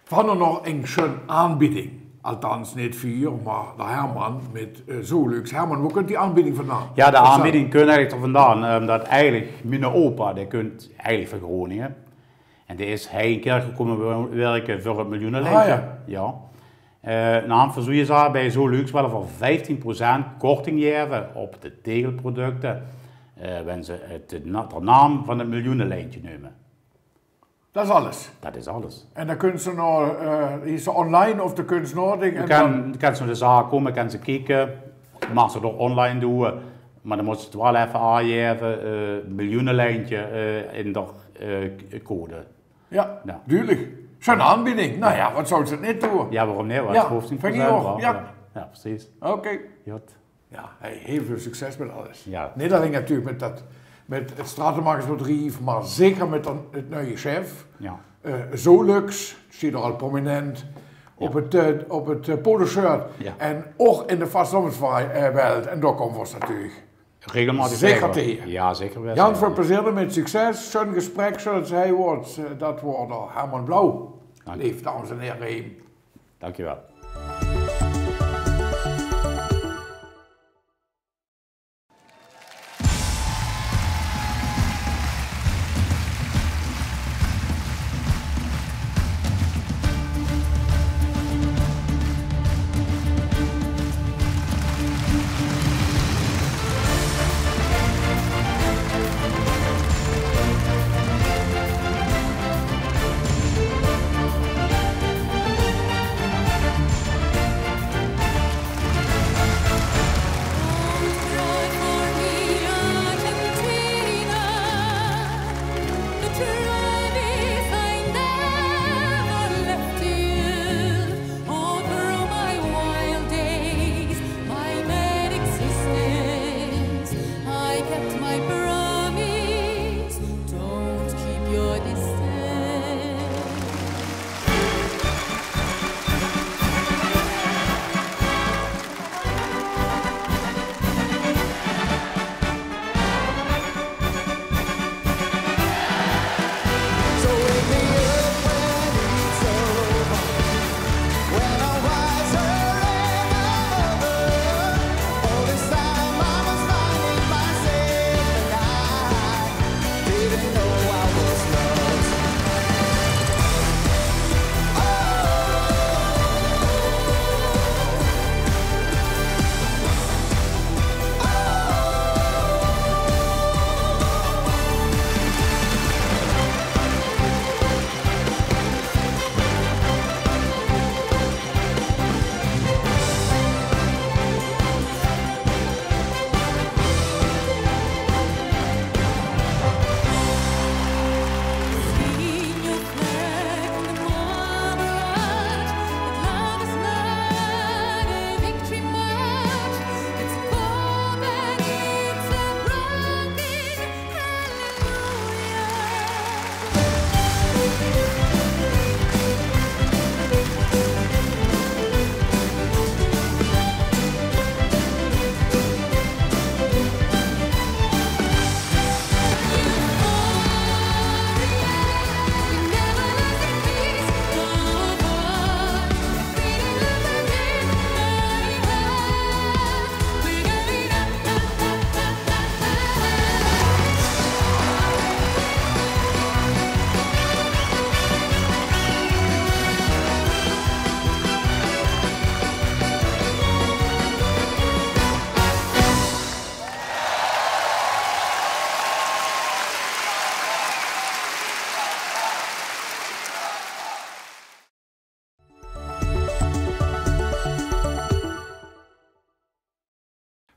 Van er nog een schöne aanbieding. Althans niet 4, maar de Herman met Zolux. Herman, hoe kunt die aanbieding vandaan? Ja, de aanbieding kunt eigenlijk er vandaan. Omdat eigenlijk mijn opa, die kunt eigenlijk van Groningen. En die is hij in kerk gekomen werken voor het miljoenenlijntje. Ja. Nou, voor zo'n jaar bij Zolux wel voor 15% korting geven op de tegelproducten. Wanneer ze de naam van het miljoenenlijntje nemen. Dat is alles? Dat is alles. En dan kunnen ze nog, is ze online of de kunst nodig? Dan kan ze naar de zaak komen, kan ze kijken. Mag ze toch online doen. Maar dan moet ze het wel even aangeven, miljoenenlijntje in de code. Ja, duidelijk. Zo'n aanbieding. Nou ja, wat zou ze het niet doen? Ja, waarom niet? Wat 15%? Ja, precies. Oké. Ja, heel veel succes met alles. Ja. Niet alleen natuurlijk met het stratenmakersbedrijf, maar zeker met het nieuwe chef. Ja. Zolux, zie je er al prominent, op het poloshirt. Ja. En ook in de vastlandwereld. En daar komt we natuurlijk. Regelmatig zeker tegen. Ja, zeker wel. Jan, veel plezier met succes. Zo'n gesprek zoals hij wordt, dat wordt Herman Blauw. Lief, dames en heren. Dankjewel.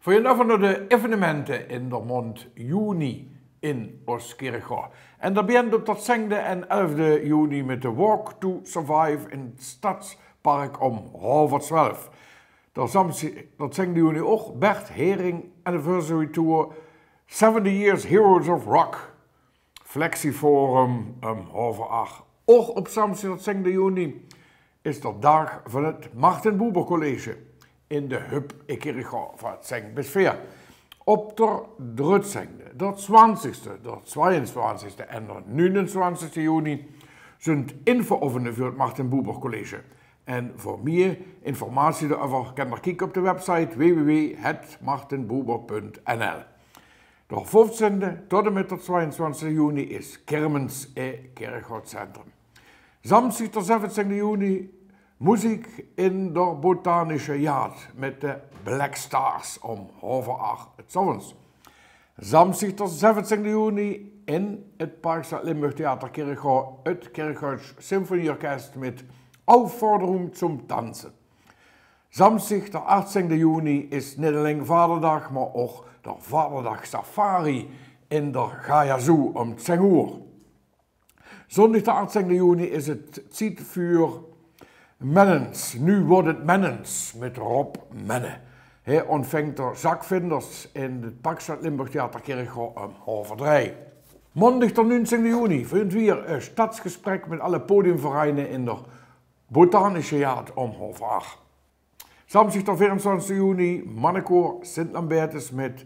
Voor je nog naar de evenementen in de maand juni in Oostkerko. En dat begint op dat 10e en 11e juni met de Walk to Survive in het Stadspark om 11:30. Dat 10e juni ook Bert Hering Anniversary Tour 70 Years Heroes of Rock. Flexiforum om 8:30. Ook op zaterdag 10e juni is de dag van het Martin Buber College in de Hub in Kerkhof van 10 bis 4. Op de 13e, de 20e, de 22e en de 29 juni zijn infooefeningen voor het Martin Buber College. En voor meer informatie daarover kan je kijken op de website www.hetmartinbuber.nl. De 15e tot en met de 22 juni is Kermens in Kerkhof Centrum. Zaterdag de 17 juni muziek in de Botanische Jaard met de Black Stars om 7:30 's avonds. Zaterdag de 17 juni in het Parkstad Limburg Theater Kerkhof het Kerkhof Symfonieorkest met Aufforderung zum Tanzen. Zaterdag de 18 juni is niet alleen Vaderdag, maar ook de Vaderdag Safari in de Gaia Zoo om 10 uur. Zondag de 18 juni is het tijd voor Mennens. Nu wordt het Mennens met Rob Menne. Hij ontvangt de zakvinders in het Parkstad Limburg Theater Kerkhof om 2:30. Maandag de 19 juni vindt weer een stadsgesprek met alle podiumvereinen in de Botanische Jaard om 7:30. Zaterdag de 24 juni Mannenkoor Sint-Lambertus met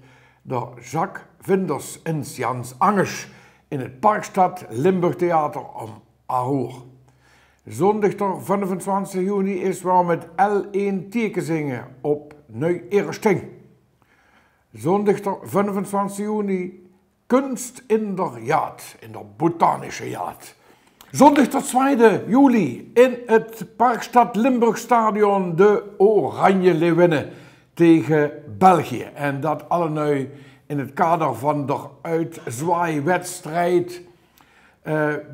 door Jacques Vinders en Jans Angers in het Parkstad Limburg Theater om Aroer. Zondag 25 juni is we met L1 Tekenzingen op Neu-Eresting. Zondag 25 juni Kunst in der Jaat, in der Botanische Jaat. Zondag 2 juli in het Parkstad Limburg Stadion de Oranje Leeuwinnen tegen België. En dat allemaal in het kader van de uitzwaaiwedstrijd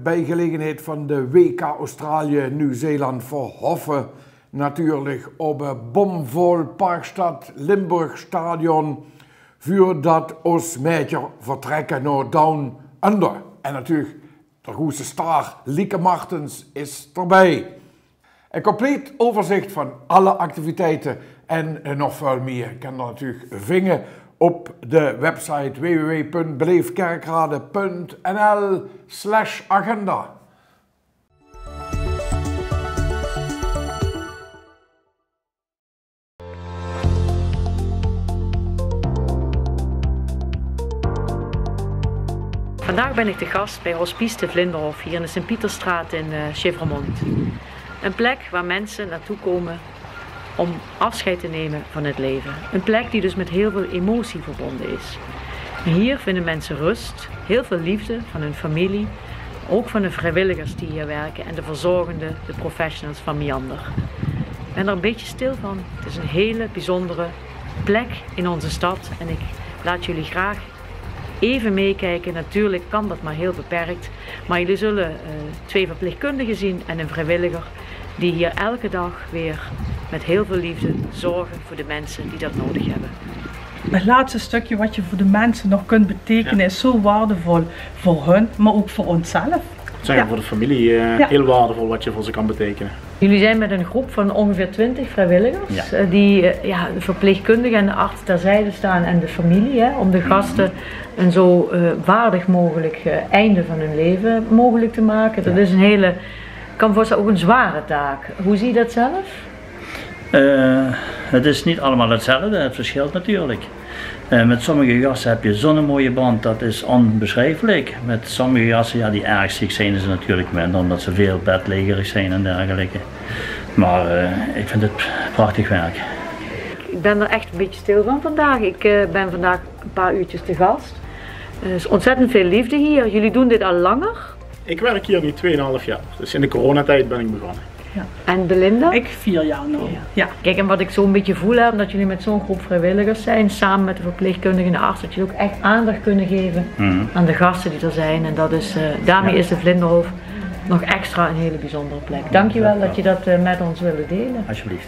bij gelegenheid van de WK Australië Nieuw-Zeeland voor Hoffen. Natuurlijk op het bomvol Parkstad Limburg Stadion voordat ons meisje vertrekken naar Down Under. En natuurlijk de goede star Lieke Martens is erbij. Een compleet overzicht van alle activiteiten en nog veel meer kan er natuurlijk vinden op de website www.beleefkerkrade.nl/agenda. Vandaag ben ik te gast bij Hospice de Vlinderhof hier in de Sint-Pieterstraat in Chevremonde. Een plek waar mensen naartoe komen om afscheid te nemen van het leven. Een plek die dus met heel veel emotie verbonden is. Hier vinden mensen rust, heel veel liefde van hun familie, ook van de vrijwilligers die hier werken en de verzorgenden, de professionals van Meander. Ik ben er een beetje stil van. Het is een hele bijzondere plek in onze stad en ik laat jullie graag even meekijken. Natuurlijk kan dat maar heel beperkt, maar jullie zullen 2 verpleegkundigen zien en een vrijwilliger die hier elke dag weer met heel veel liefde zorgen voor de mensen die dat nodig hebben. Het laatste stukje wat je voor de mensen nog kunt betekenen is zo waardevol voor hun, maar ook voor onszelf. Zeg, voor de familie heel waardevol wat je voor ze kan betekenen. Jullie zijn met een groep van ongeveer 20 vrijwilligers die de verpleegkundigen en de arts terzijde staan en de familie om de gasten een zo waardig mogelijk einde van hun leven mogelijk te maken. Dat is een hele, kan voorstellen ook een zware taak. Hoe zie je dat zelf? Het is niet allemaal hetzelfde, het verschilt natuurlijk. Met sommige gasten heb je zo'n mooie band, dat is onbeschrijfelijk. Met sommige gasten, die erg ziek zijn, is het natuurlijk minder, omdat ze veel bedlegerig zijn en dergelijke. Maar ik vind het prachtig werk. Ik ben er echt een beetje stil van vandaag. Ik ben vandaag een paar uurtjes te gast. Er is ontzettend veel liefde hier. Jullie doen dit al langer? Ik werk hier nu 2,5 jaar, dus in de coronatijd ben ik begonnen. Ja. En Belinda? Ik 4 jaar nu. Ja. Kijk, en wat ik zo'n beetje voel heb, dat jullie met zo'n groep vrijwilligers zijn, samen met de verpleegkundigen en de arts, dat jullie ook echt aandacht kunnen geven aan de gasten die er zijn. En dat is, daarmee is de Vlinderhof nog extra een hele bijzondere plek. Dankjewel dat je dat met ons wilde delen. Alsjeblieft.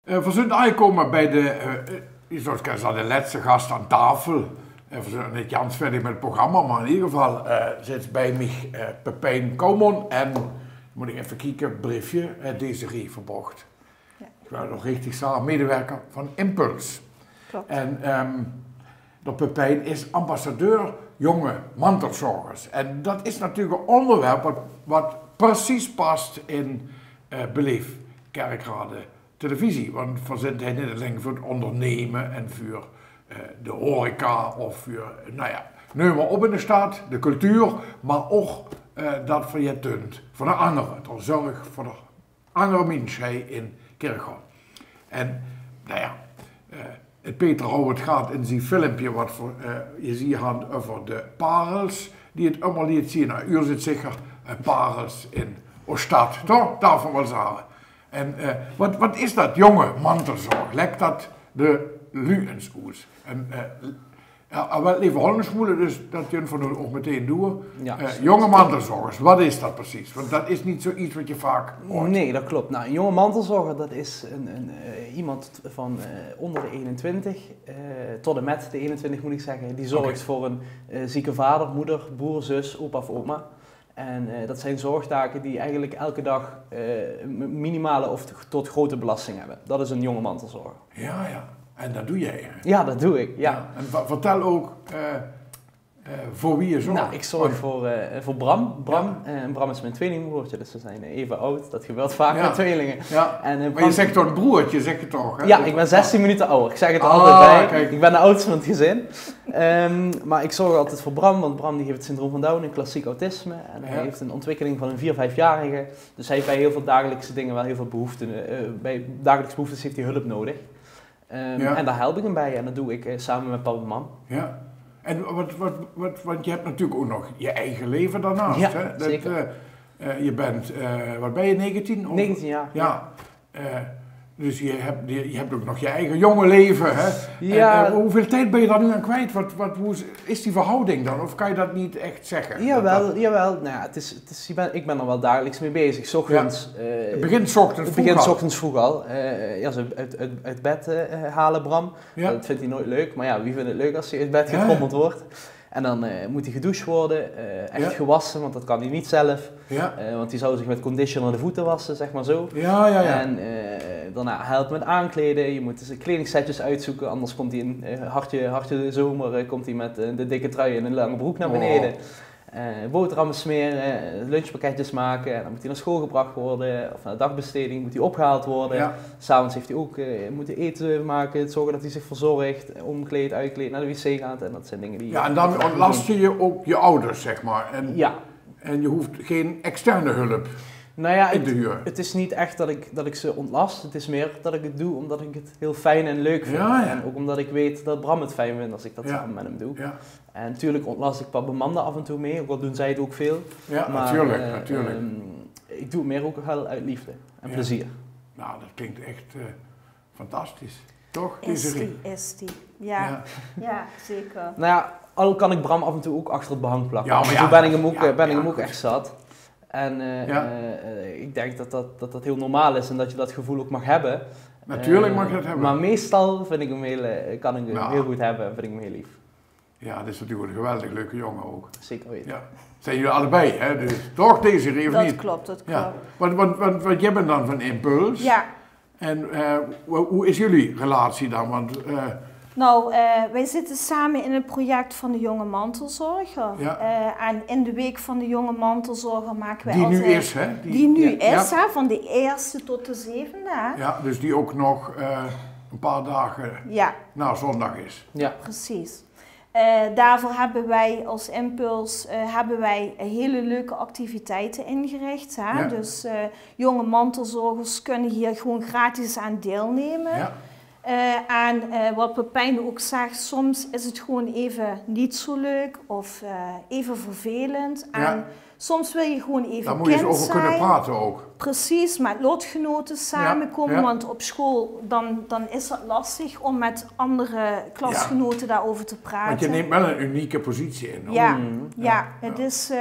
We zijn aangekomen bij de de laatste gast aan tafel. We zijn niet ganz verder met het programma, maar in ieder geval zit bij mij Pepijn Kouwman en, moet ik even kijken, briefje, Desiree Verbocht. Ja. Ik ben nog richtig zeggen, medewerker van Impuls. Klopt. En de Pepijn is ambassadeur jonge mantelzorgers. En dat is natuurlijk een onderwerp wat precies past in Beleef Kerkrade televisie, want we zijn niet alleen voor het ondernemen en voor de horeca of voor, neem maar op in de stad, de cultuur, maar ook dat voor je tunt, voor de anderen, de zorg voor de andere mensen in Kerkrade. En het Peter Howard gaat in zijn filmpje wat je ziet over de parels, die het allemaal liet zien. Nou, u zit zeker parels in Ooststad, toch? Daarvan wel zeggen. En wat is dat jonge mantelzorg? Lekt dat de luenschoes? En wel even Holmenschoelen, dus dat je van ook meteen doen. Ja, jonge mantelzorgers, wat is dat precies? Want dat is niet zoiets wat je vaak hoort. Nee, dat klopt. Nou, een jonge mantelzorger, dat is iemand van onder de 21, tot en met de 21 moet ik zeggen, die zorgt voor een zieke vader, moeder, broer, zus, opa of oma. En dat zijn zorgtaken die eigenlijk elke dag minimale of tot grote belasting hebben. Dat is een jonge mantelzorger. Ja. En dat doe jij? Ja, dat doe ik, ja. En vertel ook, Voor wie je zorgt? Nou, ik zorg voor Bram. Bram is mijn tweelingbroertje, dus ze zijn even oud. Dat gebeurt vaak met tweelingen. Ja. Maar je zegt toch een broertje, zeg je toch? Hè? Ja, ik ben 16 minuten ouder. Ik zeg het er altijd bij. Kijk. Ik ben de oudste van het gezin. Maar ik zorg altijd voor Bram, want Bram die heeft het syndroom van Down, een klassiek autisme. En hij heeft een ontwikkeling van een 4-5-jarige. Dus hij heeft bij heel veel dagelijkse dingen wel heel veel behoeften. Bij dagelijkse behoeftes heeft hij hulp nodig. En daar help ik hem bij en dat doe ik samen met papa en mam. Ja. En want je hebt natuurlijk ook nog je eigen leven daarnaast. Ja, hè? zeker. Je bent, wat ben je, 19? 19 jaar. Ja. Dus je hebt ook nog je eigen jonge leven. Hè? Ja. En, hoeveel tijd ben je daar nu aan kwijt? Hoe is die verhouding dan? Of kan je dat niet echt zeggen? Jawel. Nou ja, ik ben er wel dagelijks mee bezig. 's Ochtends, het begint 's ochtends vroeg al. Het begint 's ochtends vroeg al. Uit bed halen Bram. Ja. Dat vindt hij nooit leuk. Maar ja, wie vindt het leuk als hij uit bed getrommeld wordt? En dan moet hij gedoucht worden, gewassen, want dat kan hij niet zelf. Ja. Want hij zou zich met conditioner de voeten wassen, zeg maar zo. Ja. En daarna helpt met aankleden. Je moet dus kledingsetjes uitzoeken, anders komt hij in hartje zomer komt hij met de dikke trui en een lange broek naar beneden. Boterhammen smeren, lunchpakketjes maken. En dan moet hij naar school gebracht worden, of naar de dagbesteding moet hij opgehaald worden. Ja. 's Avonds heeft hij ook moeten eten maken, zorgen dat hij zich verzorgt, omkleedt, uitkleedt, naar de wc gaat. En dat zijn dingen die... Ja, en dan ontlast je ook je ouders, zeg maar. En je hoeft geen externe hulp. Nou ja, het is niet echt dat ik ze ontlast. Het is meer dat ik het doe omdat ik het heel fijn en leuk vind. Ja. En ook omdat ik weet dat Bram het fijn vindt als ik dat samen met hem doe. Ja. En natuurlijk ontlast ik papa en mam af en toe mee, ook al doen zij het ook veel. Ja, maar, natuurlijk. Ik doe het meer ook wel uit liefde en plezier. Nou, dat klinkt echt fantastisch. Toch? Is die. Ja, zeker. Nou ja, al kan ik Bram af en toe ook achter het behang plakken. Ja, maar toen ben ik hem ook echt zat. En ik denk dat heel normaal is en dat je dat gevoel ook mag hebben. Natuurlijk mag je dat hebben. Maar meestal vind ik hem kan ik hem heel goed hebben en vind ik hem heel lief. Ja, dat is natuurlijk een geweldig leuke jongen ook. Zeker weten. Ja. Zijn jullie allebei, hè? Dus, toch, Desiree, of niet? Dat klopt. Ja. Want jij bent dan van Impuls. Ja. En hoe is jullie relatie dan? Want... wij zitten samen in het project van de Jonge Mantelzorger. Ja. En in de week van de Jonge Mantelzorger maken wij altijd... Die nu is, hè? Die nu is, hè? Van de 1e tot de 7e. Ja, dus die ook nog een paar dagen na zondag is. Ja, precies. Daarvoor hebben wij als Impuls hele leuke activiteiten ingericht. Hè? Ja. Dus jonge mantelzorgers kunnen hier gewoon gratis aan deelnemen. Ja. En wat Pepijn ook zegt, soms is het gewoon even niet zo leuk of even vervelend. En soms wil je gewoon even daar moet je eens over kunnen praten ook. Precies, met lotgenoten samenkomen, want op school dan is het lastig om met andere klasgenoten daarover te praten. Want je neemt wel een unieke positie in. Het is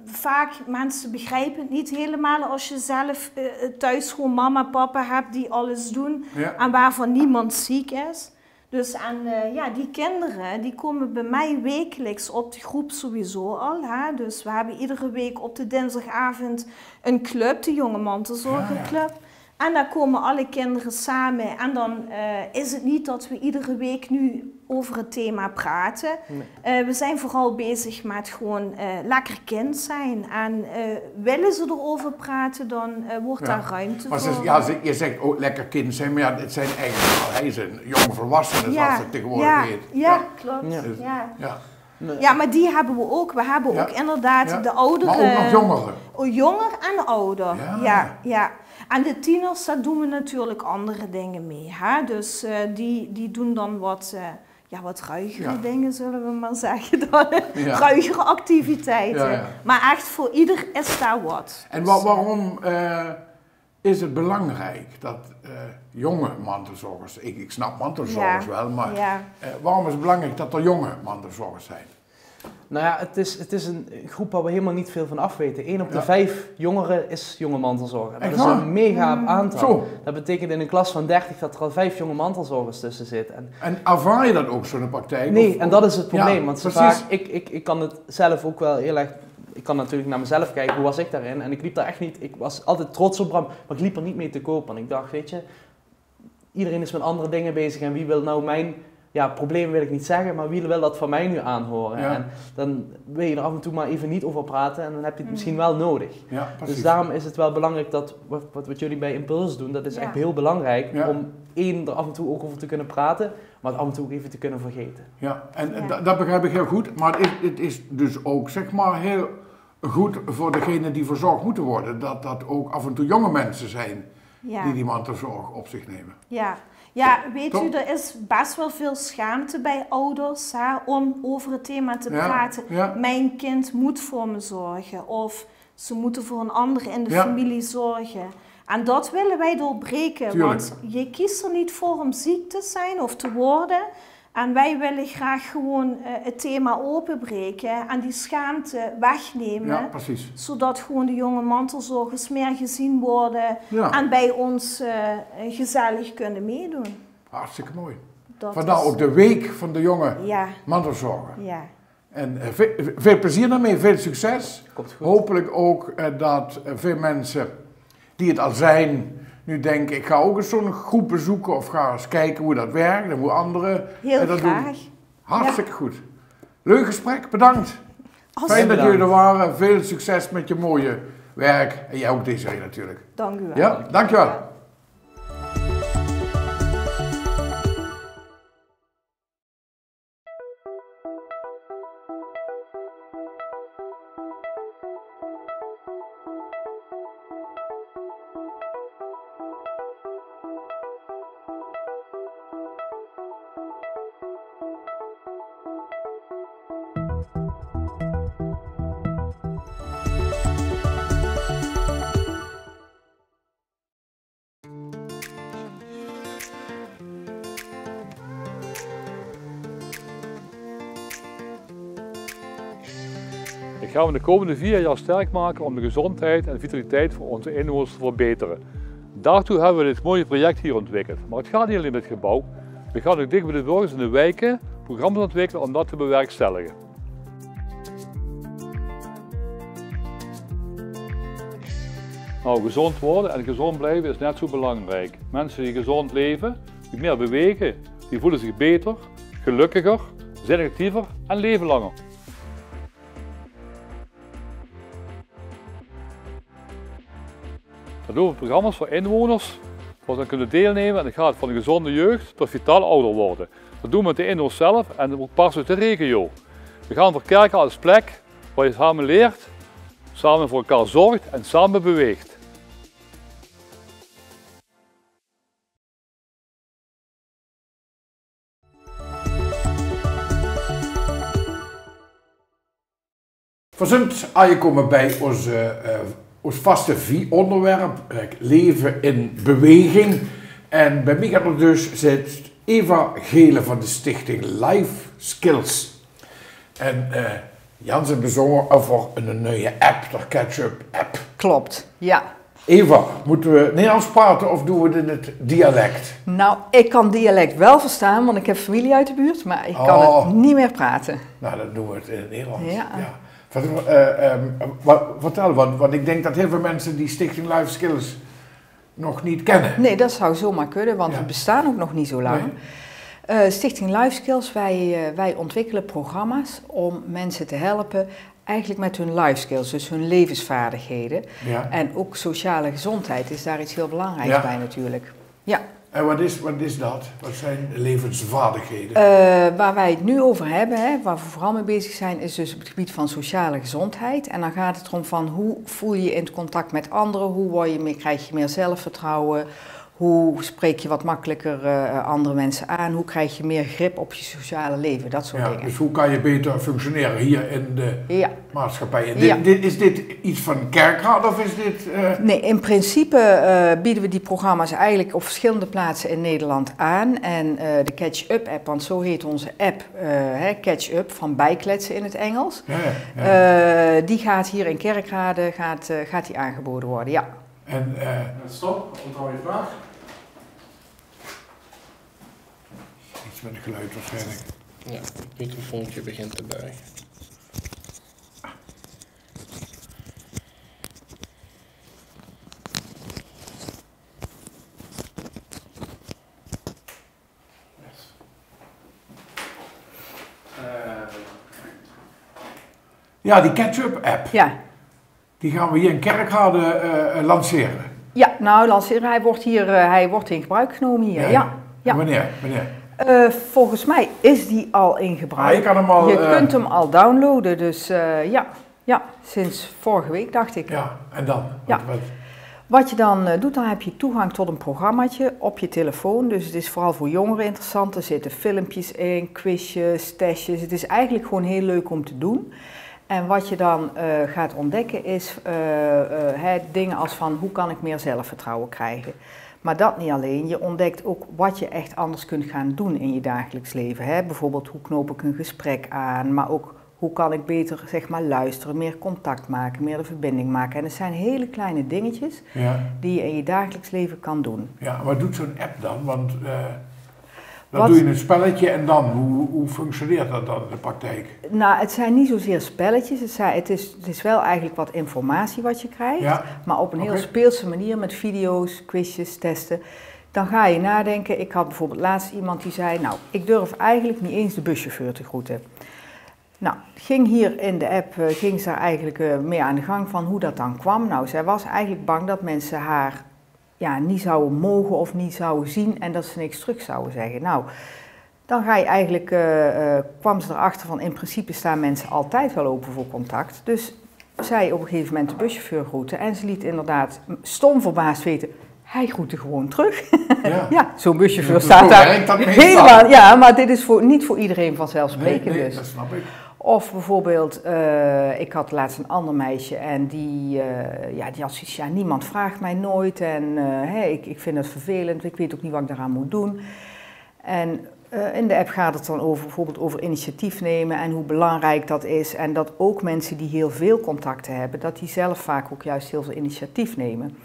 vaak, mensen begrijpen het niet helemaal als je zelf thuis gewoon mama, papa hebt die alles doen en waarvan niemand ziek is. Dus die kinderen die komen bij mij wekelijks op de groep sowieso al. Hè? Dus we hebben iedere week op de dinsdagavond een club, de Jonge Mantelzorgerclub. En daar komen alle kinderen samen. En dan is het niet dat we iedere week nu over het thema praten. Nee. We zijn vooral bezig met gewoon lekker kind zijn. En willen ze erover praten, dan wordt daar ruimte voor. Je zegt ook lekker kind zijn, maar het zijn eigenlijk hij is een jong volwassene, zoals het tegenwoordig heet. Ja, klopt. Ja. Dus, ja, maar die hebben we ook. We hebben ook inderdaad de ouderen. Maar ook nog jongeren. Jonger en ouder, ja. En de tieners, daar doen we natuurlijk andere dingen mee. Hè? Dus die doen dan wat ruigere dingen, zullen we maar zeggen. Dan. Ruigere activiteiten. Ja. Maar echt voor ieder is daar wat. En waarom is het belangrijk dat jonge mantelzorgers, ik snap mantelzorgers wel, maar waarom is het belangrijk dat er jonge mantelzorgers zijn? Nou ja, het is een groep waar we helemaal niet veel van af weten. 1 op de 5 jongeren is jonge mantelzorger. Dat is een mega aantal. Zo. Dat betekent in een klas van 30 dat er al 5 jonge mantelzorgers tussen zitten. En ervaar je dat ook zo in de praktijk? Nee, en dat is het probleem. Want vaak, ik kan het zelf ook wel heel erg... Ik kan natuurlijk naar mezelf kijken, hoe was ik daarin? En ik liep daar echt niet... Ik was altijd trots op Bram, maar ik liep er niet mee te koop. En ik dacht, weet je, iedereen is met andere dingen bezig. En wie wil nou mijn ja, probleem wil ik niet zeggen, maar wie wil dat van mij nu aanhoren? Ja. En dan wil je er af en toe maar even niet over praten en dan heb je het misschien wel nodig. Ja, dus daarom is het wel belangrijk dat wat jullie bij Impuls doen, dat is echt heel belangrijk om er af en toe ook over te kunnen praten, maar het af en toe ook even te kunnen vergeten. Ja, en dat begrijp ik heel goed, maar het is dus ook zeg maar heel goed voor degenen die verzorgd moeten worden, dat ook af en toe jonge mensen zijn die mantelzorg op zich nemen. Ja, weet u, er is best wel veel schaamte bij ouders om over het thema te praten. Mijn kind moet voor me zorgen of ze moeten voor een ander in de familie zorgen. En dat willen wij doorbreken, want je kiest er niet voor om ziek te zijn of te worden. En wij willen graag gewoon het thema openbreken en die schaamte wegnemen. Ja, precies. Zodat gewoon de jonge mantelzorgers meer gezien worden en bij ons gezellig kunnen meedoen. Hartstikke mooi. Vandaar ook de week van de jonge mantelzorger. Ja. En veel plezier daarmee, veel succes. Komt goed. Hopelijk ook dat veel mensen die het al zijn, nu denken, ik ga ook eens zo'n groep bezoeken of ga eens kijken hoe dat werkt en hoe anderen dat doen. Hartstikke goed. Leuk gesprek, bedankt. Fijn dat jullie er waren. Veel succes met je mooie werk. En jij ook Desiree natuurlijk. Dank u wel. Ja, dankjewel. Ik ga me de komende 4 jaar sterk maken om de gezondheid en vitaliteit voor onze inwoners te verbeteren. Daartoe hebben we dit mooie project hier ontwikkeld. Maar het gaat niet alleen in het gebouw. We gaan ook dicht bij de burgers in de wijken programma's ontwikkelen om dat te bewerkstelligen. Nou, gezond worden en gezond blijven is net zo belangrijk. Mensen die gezond leven, die meer bewegen, die voelen zich beter, gelukkiger, zijn actiever en leven langer. Dat doen we programma's voor inwoners, waar ze kunnen deelnemen en het gaat van een gezonde jeugd tot vitaal ouder worden. Dat doen we met de inwoners zelf en ook pas uit de regio. We gaan voor kerken als plek waar je samen leert, samen voor elkaar zorgt en samen beweegt. Verzint aangekomen bij ons vaste onderwerp, leven in beweging. En bij mij er dus zit Eva Gele van de stichting Life Skills. En Jans heeft bezongen over een nieuwe app, de Catch-up app. Klopt, ja. Eva, moeten we Nederlands praten of doen we het in het dialect? Nou, ik kan dialect wel verstaan, want ik heb familie uit de buurt, maar ik kan het niet meer praten. Nou, dan doen we het in het Nederlands. Ja. Vertel, want ik denk dat heel veel mensen die Stichting Life Skills nog niet kennen. Nee, dat zou zomaar kunnen, want we bestaan ook nog niet zo lang. Nee. Stichting Life Skills, wij ontwikkelen programma's om mensen te helpen eigenlijk met hun life skills, dus hun levensvaardigheden. Ja. En ook sociale gezondheid is daar iets heel belangrijks bij natuurlijk. Ja. En wat is dat? Wat zijn levensvaardigheden? Waar wij het nu over hebben, waar we vooral mee bezig zijn, is dus op het gebied van sociale gezondheid. En dan gaat het erom van hoe voel je je in contact met anderen, hoe krijg je meer zelfvertrouwen, hoe spreek je wat makkelijker andere mensen aan, hoe krijg je meer grip op je sociale leven, dat soort dingen. Dus hoe kan je beter functioneren hier in de maatschappij? Is dit iets van Kerkrade of is dit... Nee, in principe bieden we die programma's eigenlijk op verschillende plaatsen in Nederland aan. En de Catch-up app, want zo heet onze app, Catch-up, van bijkletsen in het Engels. Die gaat hier in Kerkrade gaat die aangeboden worden, ja. En stop, onthoud je vraag. Iets met een geluid waarschijnlijk. Ja, het microfoontje begint erbij. Ja, die ketchup-app. Ja. Die gaan we hier in Kerkrade lanceren. Ja, nou lanceren, hij wordt in gebruik genomen hier. Ja. En wanneer? Volgens mij is die al in gebruik. Je kunt hem al downloaden, dus ja, sinds vorige week dacht ik. Ja, en dan? Wat je dan doet, dan heb je toegang tot een programmaatje op je telefoon. Dus het is vooral voor jongeren interessant. Er zitten filmpjes in, quizjes, testjes. Het is eigenlijk gewoon heel leuk om te doen. En wat je dan gaat ontdekken is dingen als van hoe kan ik meer zelfvertrouwen krijgen. Maar dat niet alleen, je ontdekt ook wat je echt anders kunt gaan doen in je dagelijks leven. Hè? Bijvoorbeeld hoe knoop ik een gesprek aan, maar ook hoe kan ik beter zeg maar, luisteren, meer contact maken, meer de verbinding maken. En het zijn hele kleine dingetjes die je in je dagelijks leven kan doen. Ja, wat doet zo'n app dan? Want dan doe je een spelletje en dan, hoe functioneert dat dan in de praktijk? Nou, het zijn niet zozeer spelletjes, het is wel eigenlijk wat informatie wat je krijgt, maar op een heel speelse manier met video's, quizjes, testen. Dan ga je nadenken. Ik had bijvoorbeeld laatst iemand die zei, nou, ik durf eigenlijk niet eens de buschauffeur te groeten. Nou, ging hier in de app, ging ze daar eigenlijk mee aan de gang van hoe dat dan kwam. Nou, zij was eigenlijk bang dat mensen haar niet zouden mogen of niet zouden zien en dat ze niks terug zouden zeggen. Nou, dan ga je eigenlijk, kwam ze erachter van in principe staan mensen altijd wel open voor contact. Dus zij op een gegeven moment de buschauffeur groeten en ze liet inderdaad stom verbaasd weten, hij groette gewoon terug. Ja, zo'n buschauffeur staat daar helemaal. Ja, maar dit is niet voor iedereen vanzelfsprekend. Nee, dat snap ik. Of bijvoorbeeld, ik had laatst een ander meisje en die had zoiets, niemand vraagt mij nooit en ik vind het vervelend, ik weet ook niet wat ik daaraan moet doen. En in de app gaat het dan bijvoorbeeld over initiatief nemen en hoe belangrijk dat is. En dat ook mensen die heel veel contacten hebben, dat die zelf vaak ook juist heel veel initiatief nemen.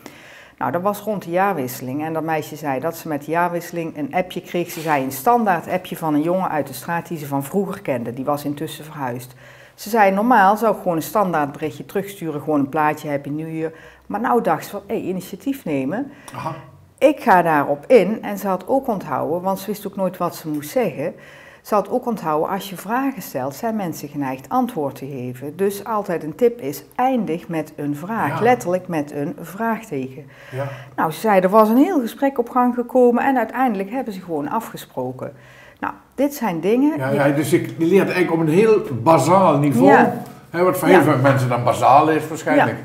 Nou, dat was rond de jaarwisseling en dat meisje zei dat ze met de jaarwisseling een appje kreeg. Ze zei een standaard appje van een jongen uit de straat die ze van vroeger kende. Die was intussen verhuisd. Ze zei normaal zou ik gewoon een standaard berichtje terugsturen, gewoon een plaatje, Happy New Year. Maar nou dacht ze van, initiatief nemen. Aha. Ik ga daarop in en ze had ook onthouden, want ze wist ook nooit wat ze moest zeggen. Ze had ook onthouden, als je vragen stelt, zijn mensen geneigd antwoord te geven. Dus altijd een tip is, eindig met een vraag. Ja. Letterlijk met een vraagteken. Ja. Nou, ze zei, er was een heel gesprek op gang gekomen en uiteindelijk hebben ze gewoon afgesproken. Nou, dit zijn dingen... Dus je leert eigenlijk op een heel bazaal niveau, wat voor heel veel mensen dan bazaal is waarschijnlijk,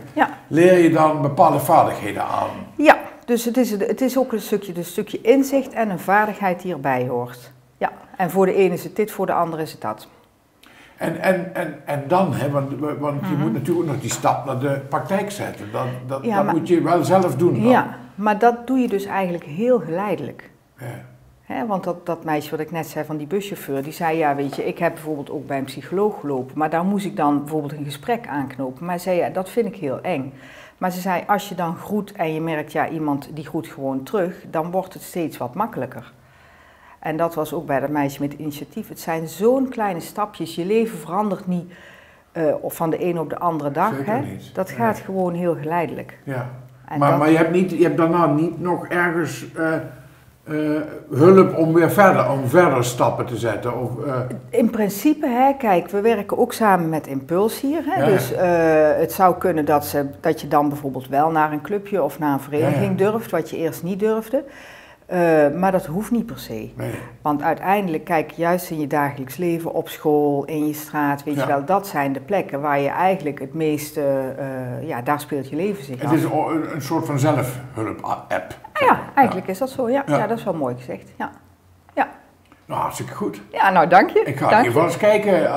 leer je dan bepaalde vaardigheden aan. Ja, dus het is ook een stukje inzicht en een vaardigheid die erbij hoort. Ja, en voor de ene is het dit, voor de andere is het dat. En dan, want je moet natuurlijk nog die stap naar de praktijk zetten. Dat moet je wel zelf doen dan. Ja, maar dat doe je dus eigenlijk heel geleidelijk. Ja. Want dat meisje wat ik net zei van die buschauffeur, die zei weet je, ik heb bijvoorbeeld ook bij een psycholoog gelopen, maar daar moest ik dan bijvoorbeeld een gesprek aanknopen. Maar zei dat vind ik heel eng. Maar ze zei, als je dan groet en je merkt, iemand die groet gewoon terug, dan wordt het steeds wat makkelijker. En dat was ook bij dat meisje met initiatief. Het zijn zo'n kleine stapjes. Je leven verandert niet van de ene op de andere dag. Hè? Dat gaat gewoon heel geleidelijk. Ja. Maar je hebt daarna niet nog ergens hulp om verder stappen te zetten? Of, In principe, kijk, we werken ook samen met Impuls hier. Dus het zou kunnen dat je dan bijvoorbeeld wel naar een clubje of naar een vereniging durft, wat je eerst niet durfde. Maar dat hoeft niet per se. Nee. Want uiteindelijk, kijk, juist in je dagelijks leven, op school, in je straat, weet je wel, dat zijn de plekken waar je eigenlijk het meeste, daar speelt je leven zich af. Het is een soort van zelfhulp-app. Ja, eigenlijk is dat zo. Ja, dat is wel mooi gezegd. Ja. Nou, hartstikke goed. Ja, nou dank je. Ik ga in ieder geval eens kijken,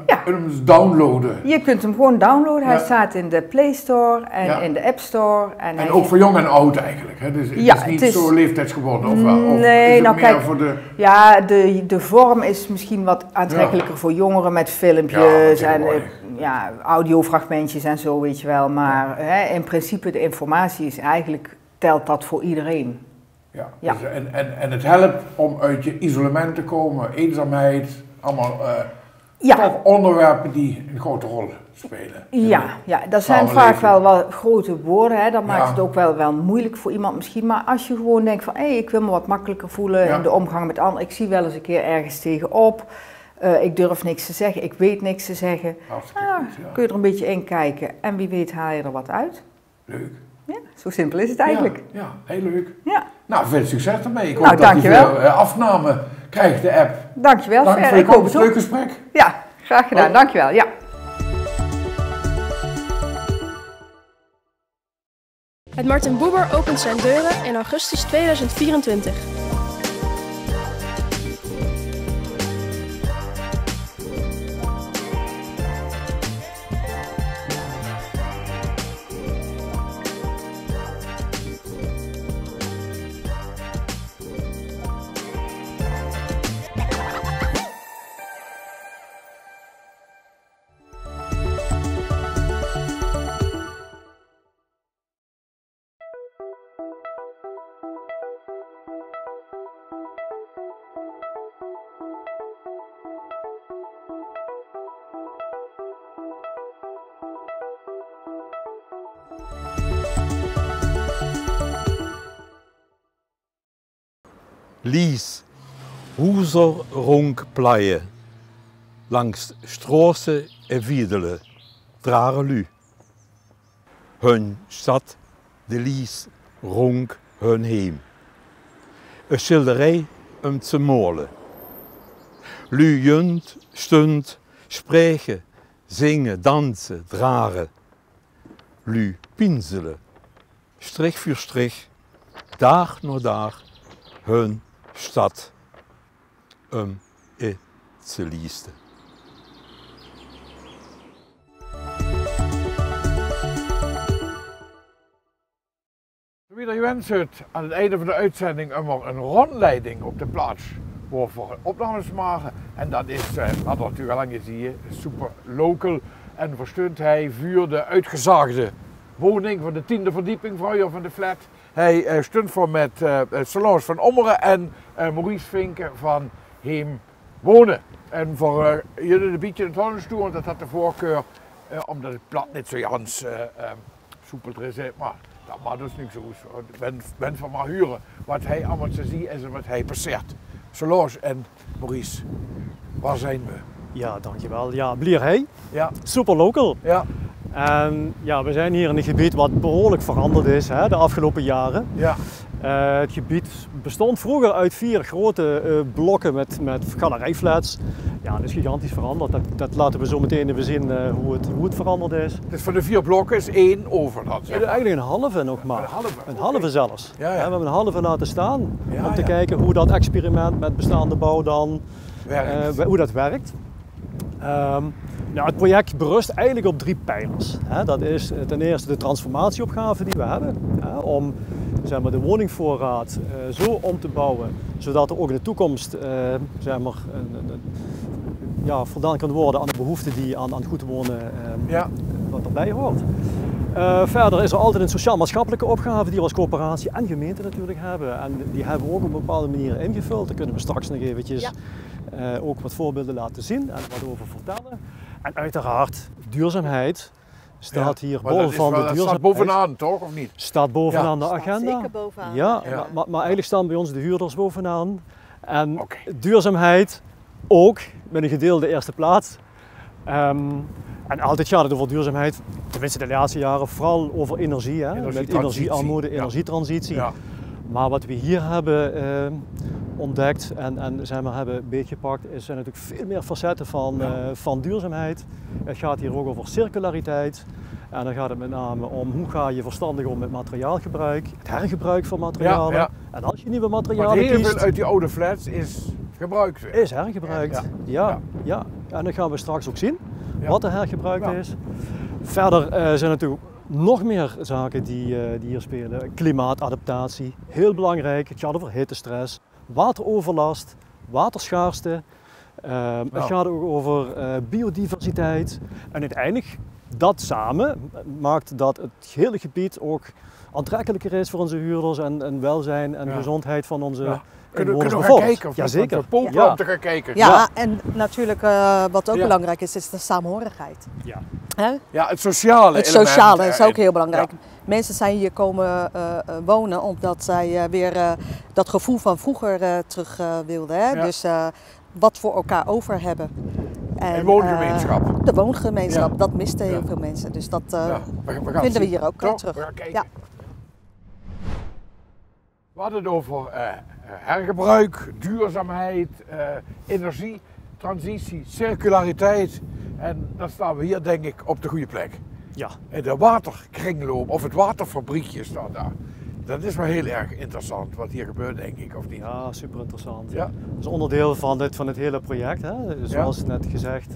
hem downloaden. Je kunt hem gewoon downloaden. Hij staat in de Play Store en in de App Store. En ook voor jong en oud eigenlijk. Hè? Dus het is niet zo leeftijdsgebonden. Nee, nou kijk, de vorm is misschien wat aantrekkelijker voor jongeren met filmpjes en audiofragmentjes en zo, weet je wel. Maar in principe de informatie is eigenlijk, telt dat voor iedereen. Ja. Dus en het helpt om uit je isolement te komen, eenzaamheid, allemaal toch onderwerpen die een grote rol spelen. Ja, dat zijn vaak wel grote woorden, hè. Dat maakt het ook wel moeilijk voor iemand misschien. Maar als je gewoon denkt van, ik wil me wat makkelijker voelen in de omgang met anderen. Ik zie wel eens een keer ergens tegenop. Ik durf niks te zeggen, ik weet niks te zeggen. Kun je er een beetje in kijken en wie weet haal je er wat uit. Leuk. Ja, zo simpel is het eigenlijk. Ja, heel leuk. Ja. Nou, veel succes ermee. Ik hoop dat je veel afname krijgt, de app. Dankjewel. Dank voor het leuke gesprek. Ja, graag gedaan. Dankjewel. Ja. Het Martin Buber opent zijn deuren in augustus 2024. Lies, hoezer ronk pleien, langs Straße en Wiedele, draren lu. Hun stad, de Lies, ronk hun heem. Een schilderij te molen. Lu junt, stund, spreken, zingen, dansen, draren. Lu pinselen, strich voor strich, dag na dag, hun stad te liefste. Wie je wens het aan het einde van de uitzending een rondleiding op de plaats voor opnames maken. En dat is, wat natuurlijk al lang gezien, super local. En versteunt hij voor de uitgezaagde woning van de 10e verdieping van de flat. Hij stond voor met Solange van Ommeren en Maurice Vinken van Heem Wonen. En voor jullie een beetje in het handelsstoel, want dat had de voorkeur, omdat het plat niet zo jans soepel is. Maar dat maakt dus niks uit. Ben van maar huren wat hij allemaal te zien is en wat hij passeert. Solange en Maurice, waar zijn we? Ja, dankjewel. Ja, Blierhei. Ja. Super local. Ja. En ja, we zijn hier in een gebied wat behoorlijk veranderd is de afgelopen jaren. Ja. Het gebied bestond vroeger uit 4 grote blokken met galerijflats. Ja, dat is gigantisch veranderd. Dat laten we zo meteen even zien hoe het veranderd is. Dus van de 4 blokken is 1 over dat? Eigenlijk een halve nog maar. Een halve zelfs. Ja, ja. We hebben een halve laten staan Ja, om te kijken hoe dat experiment met bestaande bouw dan hoe dat werkt. Nou, het project berust eigenlijk op 3 pijlers. Dat is ten eerste de transformatieopgave die we hebben. Om zeg maar, de woningvoorraad zo om te bouwen, zodat er ook in de toekomst zeg maar, voldaan kan worden aan de behoeften die aan goed wonen wat erbij hoort. Verder is er altijd een sociaal-maatschappelijke opgave die we als coöperatie en gemeente natuurlijk hebben. En die hebben we ook op een bepaalde manier ingevuld. Daar kunnen we straks nog eventjes ook wat voorbeelden laten zien en wat over vertellen. En uiteraard duurzaamheid staat hier bovenaan de duurzaamheid. Staat bovenaan toch, of niet? Staat bovenaan de agenda. Staat zeker bovenaan. Ja, maar eigenlijk staan bij ons de huurders bovenaan. En duurzaamheid ook met een gedeelde eerste plaats. En altijd gaat het over duurzaamheid, tenminste de laatste jaren, vooral over energie. Met energiearmoede, energietransitie. Ja. Maar wat we hier hebben ontdekt en zeg maar, hebben beetgepakt, zijn natuurlijk veel meer facetten van duurzaamheid. Het gaat hier ook over circulariteit. En dan gaat het met name om hoe ga je verstandig om met materiaalgebruik, het hergebruik van materialen. Ja, ja. En als je nieuwe materialen kiest... heel veel uit die oude flats is gebruikt. Is hergebruikt, ja. En dan gaan we straks ook zien wat er hergebruikt is. Verder zijn natuurlijk nog meer zaken die hier spelen. Klimaatadaptatie, heel belangrijk. Het gaat over hittestress, wateroverlast, waterschaarste. Het gaat ook over biodiversiteit. En uiteindelijk, dat samen maakt dat het hele gebied ook aantrekkelijker is voor onze huurders en welzijn en gezondheid van onze Kunnen we gaan kijken? Jazeker. Om te gaan kijken. Ja, en natuurlijk wat ook belangrijk is de saamhorigheid. Ja. Hè? Ja, het sociale Het sociale is ook heel belangrijk. Ja. Mensen zijn hier komen wonen omdat zij weer dat gevoel van vroeger terug wilden. Hè? Ja. Dus wat voor elkaar over hebben. En woongemeenschap. De woongemeenschap, dat misten heel veel mensen. Dus dat vinden we hier ook terug. We gaan kijken. We hadden het over hergebruik, duurzaamheid, energietransitie, circulariteit. En dan staan we hier denk ik op de goede plek. Ja. En de waterkringloop of het waterfabriekje staat daar. Dat is wel heel erg interessant wat hier gebeurt, denk ik, of niet? Ja, super interessant. Ja. Dat is onderdeel van het hele project. Hè. Zoals net gezegd,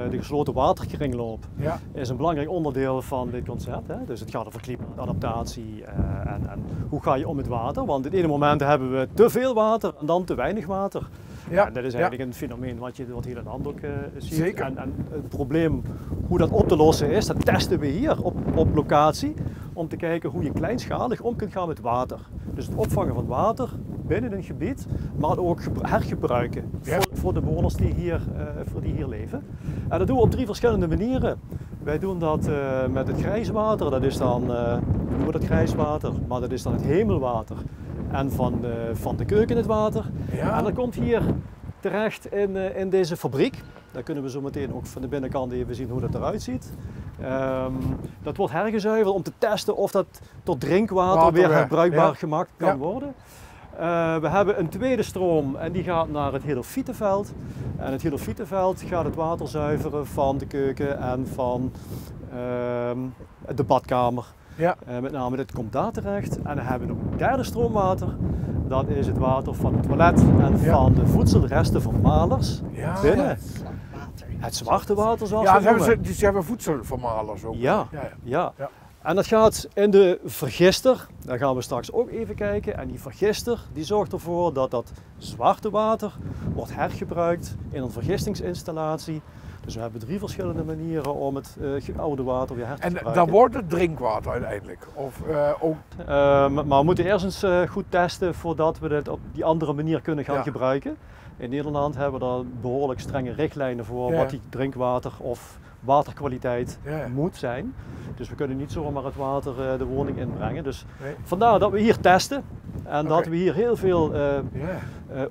de gesloten waterkringloop is een belangrijk onderdeel van dit concept. Hè. Dus het gaat over klimaatadaptatie en hoe ga je om met water. Want in het ene moment hebben we te veel water en dan te weinig water. Ja. En dat is eigenlijk een fenomeen wat heel het land ook ziet. Zeker. En het probleem hoe dat op te lossen is, dat testen we hier op locatie. Om te kijken hoe je kleinschalig om kunt gaan met water. Dus het opvangen van water binnen een gebied, maar ook hergebruiken voor de bewoners die hier leven. En dat doen we op 3 verschillende manieren. Wij doen dat met het grijswater, dat is dan, we noemen dat grijswater, maar dat is dan het hemelwater. En van de keuken het water. Ja. En dat komt hier terecht in deze fabriek. Daar kunnen we zo meteen ook van de binnenkant even zien hoe dat eruit ziet. Dat wordt hergezuiverd om te testen of dat tot drinkwater weer herbruikbaar gemaakt kan worden. We hebben een tweede stroom en die gaat naar het Helofietenveld. En het Helofietenveld gaat het water zuiveren van de keuken en van de badkamer. Ja. Met name dit komt daar terecht. En dan hebben we nog een derde stroomwater. Dat is het water van het toilet en van de voedselresten van malers binnen. Het zwarte water zoals we noemen. Ze hebben voedselvermalers ook. Ja. En dat gaat in de vergister. Daar gaan we straks ook even kijken. En die vergister die zorgt ervoor dat dat zwarte water wordt hergebruikt in een vergistingsinstallatie. Dus we hebben 3 verschillende manieren om het oude water weer her te gebruiken. En dan wordt het drinkwater uiteindelijk? Of, ook? Maar we moeten eerst eens goed testen voordat we het op die andere manier kunnen gaan gebruiken. In Nederland hebben we daar behoorlijk strenge richtlijnen voor wat die drinkwater of waterkwaliteit moet zijn. Dus we kunnen niet zomaar het water de woning inbrengen. Dus vandaar dat we hier testen en dat we hier heel veel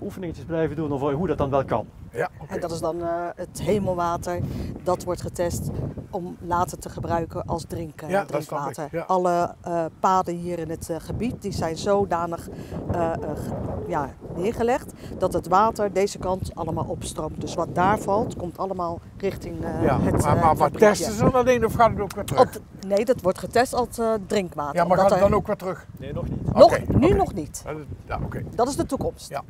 oefeningetjes blijven doen over hoe dat dan wel kan. Ja, en dat is dan het hemelwater, dat wordt getest om later te gebruiken als drinkwater. Ja. Alle paden hier in het gebied die zijn zodanig neergelegd dat het water deze kant allemaal opstroomt. Dus wat daar valt, komt allemaal richting het maar testen ze dan alleen of gaat het ook weer terug? Nee, dat wordt getest als drinkwater. Ja, maar gaat het dan ook weer terug? Nee, nog niet. Nu nog niet. Ja, dat is de toekomst. Ja.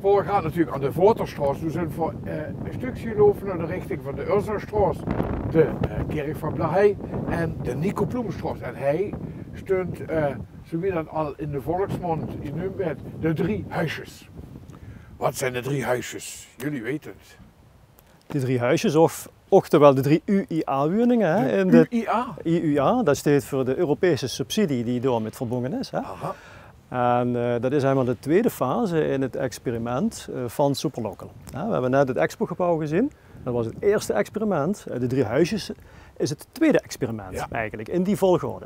We gaan natuurlijk aan de Voorterstraat. We zijn voor een stukje lopen naar de richting van de Urzerstraat, de Kerk van Blahei en de Nico Ploemstraat. En hij stond, zo wie dat al in de volksmond is genoemd, de 3 huisjes. Wat zijn de 3 huisjes? Jullie weten het. De 3 huisjes, oftewel de 3 UIA-woningen. UIA, dat staat voor de Europese subsidie die daarmee verbonden is. Hè. Aha. En dat is helemaal de tweede fase in het experiment van Superlocal. We hebben net het expogebouw gezien. Dat was het eerste experiment. De 3 huisjes is het tweede experiment eigenlijk, in die volgorde.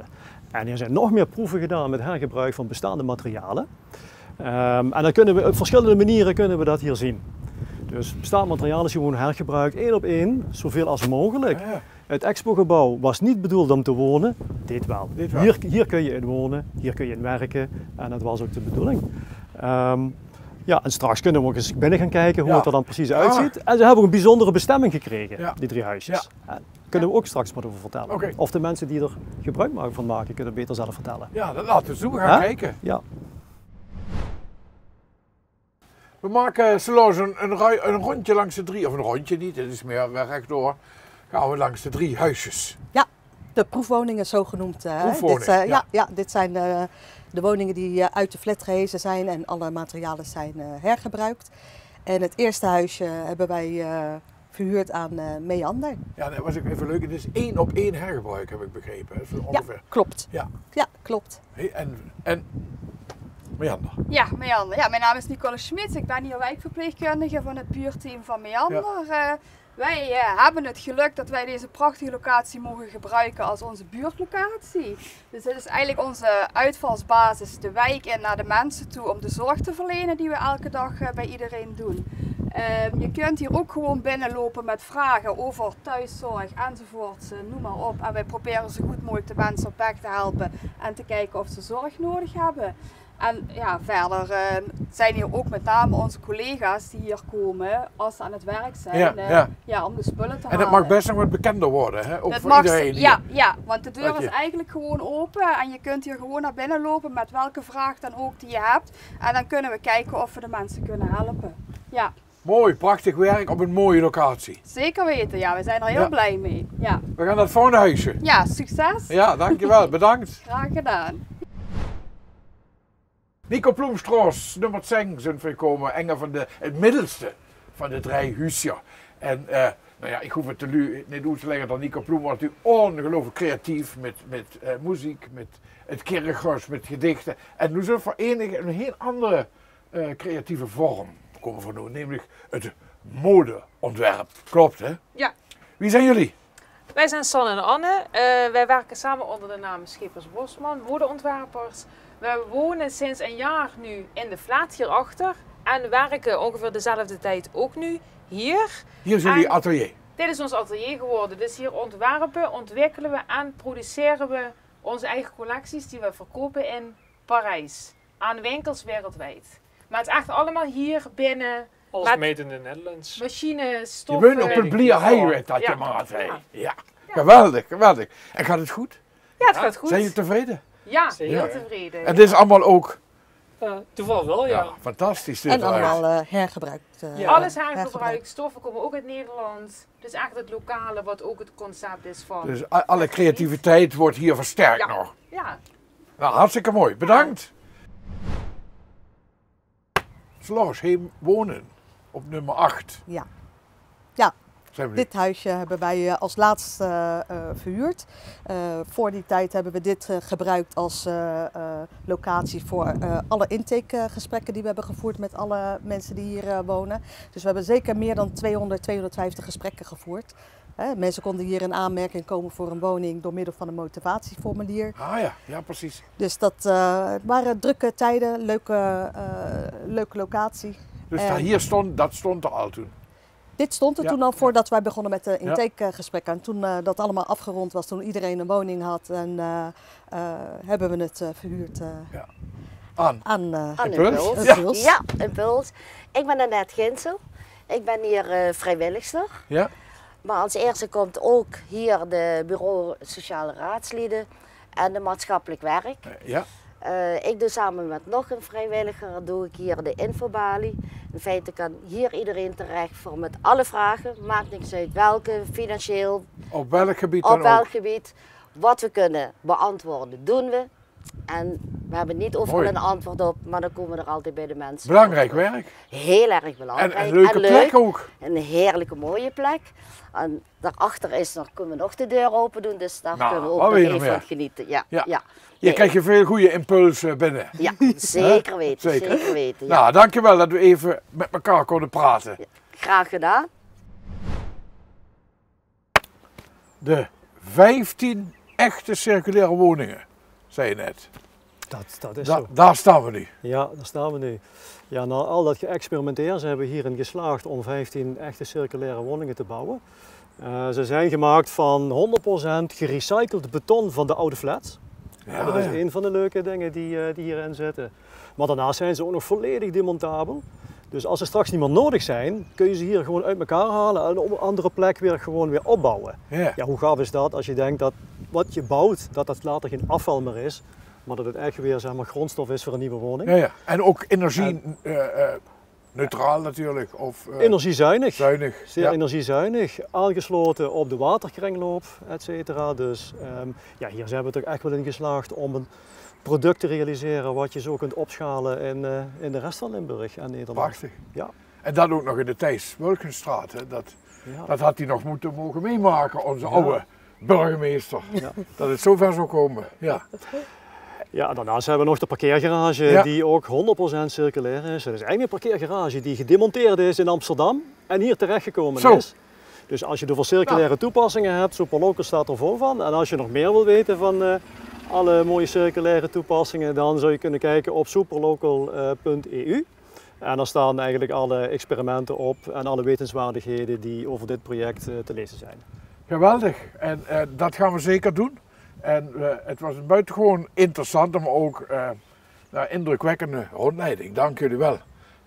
En er zijn nog meer proeven gedaan met hergebruik van bestaande materialen. En dan kunnen we op verschillende manieren kunnen we dat hier zien. Dus bestaand materiaal is gewoon hergebruikt, 1 op 1, zoveel als mogelijk. Ja. Het expogebouw was niet bedoeld om te wonen, dit wel. Hier kun je in wonen, hier kun je in werken en dat was ook de bedoeling. En straks kunnen we ook eens binnen gaan kijken hoe het er dan precies uitziet. En ze hebben ook een bijzondere bestemming gekregen, die 3 huisjes. Ja. Daar kunnen we ook straks wat over vertellen. Okay. Of de mensen die er gebruik van maken, kunnen beter zelf vertellen. Ja, dat laten we zo gaan kijken. Ja. We maken zoals een rondje langs de 3, of een rondje niet, het is meer rechtdoor. Gaan we langs de 3 huisjes. Ja, de proefwoningen zogenoemd. Dit zijn de woningen die uit de flat gehezen zijn en alle materialen zijn hergebruikt. En het eerste huisje hebben wij verhuurd aan Meander. Ja, dat was ook even leuk. Het is 1-op-1 hergebruik, heb ik begrepen. Ongeveer. Ja, klopt. Ja, klopt. Hey, en Meander. Ja, Meander. Ja, mijn naam is Nicole Schmid. Ik ben hier wijkverpleegkundige van het buurteam van Meander. Ja. Wij hebben het geluk dat wij deze prachtige locatie mogen gebruiken als onze buurtlocatie. Dus dit is eigenlijk onze uitvalsbasis, de wijk in naar de mensen toe om de zorg te verlenen die we elke dag bij iedereen doen. Je kunt hier ook gewoon binnenlopen met vragen over thuiszorg enzovoort, noem maar op. En wij proberen zo goed mogelijk de mensen op weg te helpen en te kijken of ze zorg nodig hebben. En ja, verder zijn hier ook met name onze collega's die hier komen als ze aan het werk zijn om de spullen te halen. En het mag best nog wat bekender worden, hè? Ook voor iedereen. Ja, want de deur is eigenlijk gewoon open en je kunt hier gewoon naar binnen lopen met welke vraag dan ook die je hebt. En dan kunnen we kijken of we de mensen kunnen helpen. Ja. Mooi, prachtig werk op een mooie locatie. Zeker weten, ja, we zijn er heel blij mee. Ja. We gaan naar het volgende huisje. Ja, succes. Ja, dankjewel, bedankt. Graag gedaan. Nico Ploemstroos, nummer 10 zijn we komen, het middelste van de 3 huisjes. En nou ja, ik hoef het niet uit te leggen dat Nico Ploem was natuurlijk ongelooflijk creatief met muziek, met het kerkhuis, met gedichten. En nu zullen we verenigen een heel andere creatieve vorm komen van doen, namelijk het modeontwerp. Klopt, hè? Ja. Wie zijn jullie? Wij zijn San en Anne. Wij werken samen onder de naam Schepers Bosman, modeontwerpers. We wonen sinds een jaar nu in de flat hierachter en werken ongeveer dezelfde tijd ook nu hier. Hier is jullie atelier? Dit is ons atelier geworden. Dus hier ontwerpen, ontwikkelen we en produceren we onze eigen collecties die we verkopen in Parijs. Aan winkels wereldwijd. Maar het is echt allemaal hier binnen. Alles made in the Netherlands. Machines, stoffen. Je bent op een blierhei dat je maat heeft. Ja. Geweldig, geweldig. En gaat het goed? Ja, het gaat goed. Zijn jullie tevreden? Ja, heel tevreden. En dit is allemaal ook... toevallig wel, ja. Fantastisch. En allemaal hergebruikt. Alles hergebruikt. Stoffen komen ook uit Nederland. Dus echt het lokale wat ook het concept is van... Dus alle creativiteit wordt hier versterkt nog. Ja. Nou, hartstikke mooi. Bedankt. Sloosheem wonen op nummer 8. Ja. Dit huisje hebben wij als laatste verhuurd. Voor die tijd hebben we dit gebruikt als locatie voor alle intakegesprekken die we hebben gevoerd met alle mensen die hier wonen. Dus we hebben zeker meer dan 250 gesprekken gevoerd. Mensen konden hier in aanmerking komen voor een woning door middel van een motivatieformulier. Ah ja, precies. Dus dat waren drukke tijden, leuke locatie. Dus dat stond er al toen? Dit stond er toen al voordat wij begonnen met de intakegesprekken. En toen dat allemaal afgerond was, toen iedereen een woning had, en hebben we het verhuurd aan Impuls. Ja, Impuls. Ik ben Annette Ginsel. Ik ben hier vrijwilligster. Ja. Maar als eerste komt ook hier de bureau sociale raadslieden en de maatschappelijk werk. Ja. Ik doe samen met nog een vrijwilliger, doe ik hier de infobalie. In feite kan hier iedereen terecht voor met alle vragen, maakt niks uit welke, financieel. Op welk gebied dan ook? Op welk gebied. Wat we kunnen beantwoorden, doen we. En we hebben niet overal een antwoord op, maar dan komen we er altijd bij de mensen. Belangrijk werk. Heel erg belangrijk. En een leuke plek ook. Een heerlijke mooie plek. En daarachter kunnen we nog de deur open doen, dus daar kunnen we ook nog even van genieten. Ja. Je krijgt je veel goede impulsen binnen. Ja, zeker weten. Zeker weten. Nou, dankjewel dat we even met elkaar konden praten. Ja, graag gedaan. De 15 echte circulaire woningen, zei je net. Dat is zo. Daar staan we nu. Ja, daar staan we nu. Ja, na al dat geëxperimenteerd zijn we hierin geslaagd om 15 echte circulaire woningen te bouwen. Ze zijn gemaakt van 100% gerecycled beton van de oude flats. Ja, dat is een van de leuke dingen die hierin zitten. Maar daarnaast zijn ze ook nog volledig demontabel. Dus als ze straks niet meer nodig zijn, kun je ze hier gewoon uit elkaar halen en op een andere plek weer opbouwen. Ja. Ja, hoe gaaf is dat als je denkt dat wat je bouwt, dat later geen afval meer is, maar dat het echt weer grondstof is voor een nieuwe woning. Ja. En ook energie neutraal natuurlijk. Of, energiezuinig. Zuinig. Zeer energiezuinig. Aangesloten op de waterkringloop, et cetera. Dus ja, hier zijn we toch echt wel in geslaagd om een product te realiseren wat je zo kunt opschalen in de rest van Limburg en Nederland. Prachtig. Ja. En dat ook nog in de Thijs-Wulkenstraat. Dat had hij nog moeten mogen meemaken, onze oude burgemeester. Ja. Dat het zover zou komen. Ja. Ja, daarnaast hebben we nog de parkeergarage die ook 100% circulair is. Het is eigenlijk een parkeergarage die gedemonteerd is in Amsterdam en hier terechtgekomen is. Dus als je er voor circulaire toepassingen hebt, Superlocal staat er vol van. En als je nog meer wil weten van alle mooie circulaire toepassingen, dan zou je kunnen kijken op superlocal.eu. En daar staan eigenlijk alle experimenten op en alle wetenswaardigheden die over dit project te lezen zijn. Geweldig, en dat gaan we zeker doen. En het was een buitengewoon interessante, maar ook indrukwekkende rondleiding. Dank jullie wel.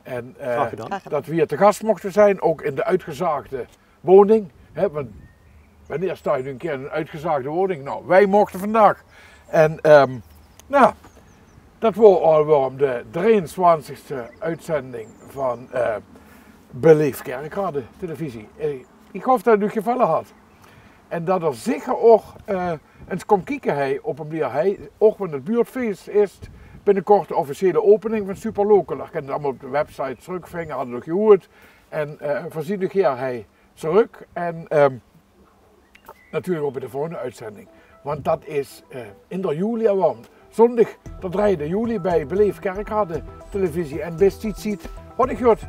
En graag gedaan. Dat we hier te gast mochten zijn, ook in de uitgezaagde woning. Hè, want wanneer sta je nu een keer in een uitgezaagde woning? Nou, wij mochten vandaag. En nou, dat was alweer de 23e uitzending van Beleef Kerkrade televisie. Ik hoop dat het u gevallen had. En dat er zeker ook eens komt kijken op een manier, ook wanneer het buurtfeest is, binnenkort de officiële opening van Superlocal. Dat kan je allemaal op de website terugvinden, hadden we nog gehoord. En voorzien hij terug. En natuurlijk ook bij de volgende uitzending. Want dat is in de juli al. Zondag de 3e juli bij Beleef Kerkrade televisie. En best iets ziet, wat ik goed.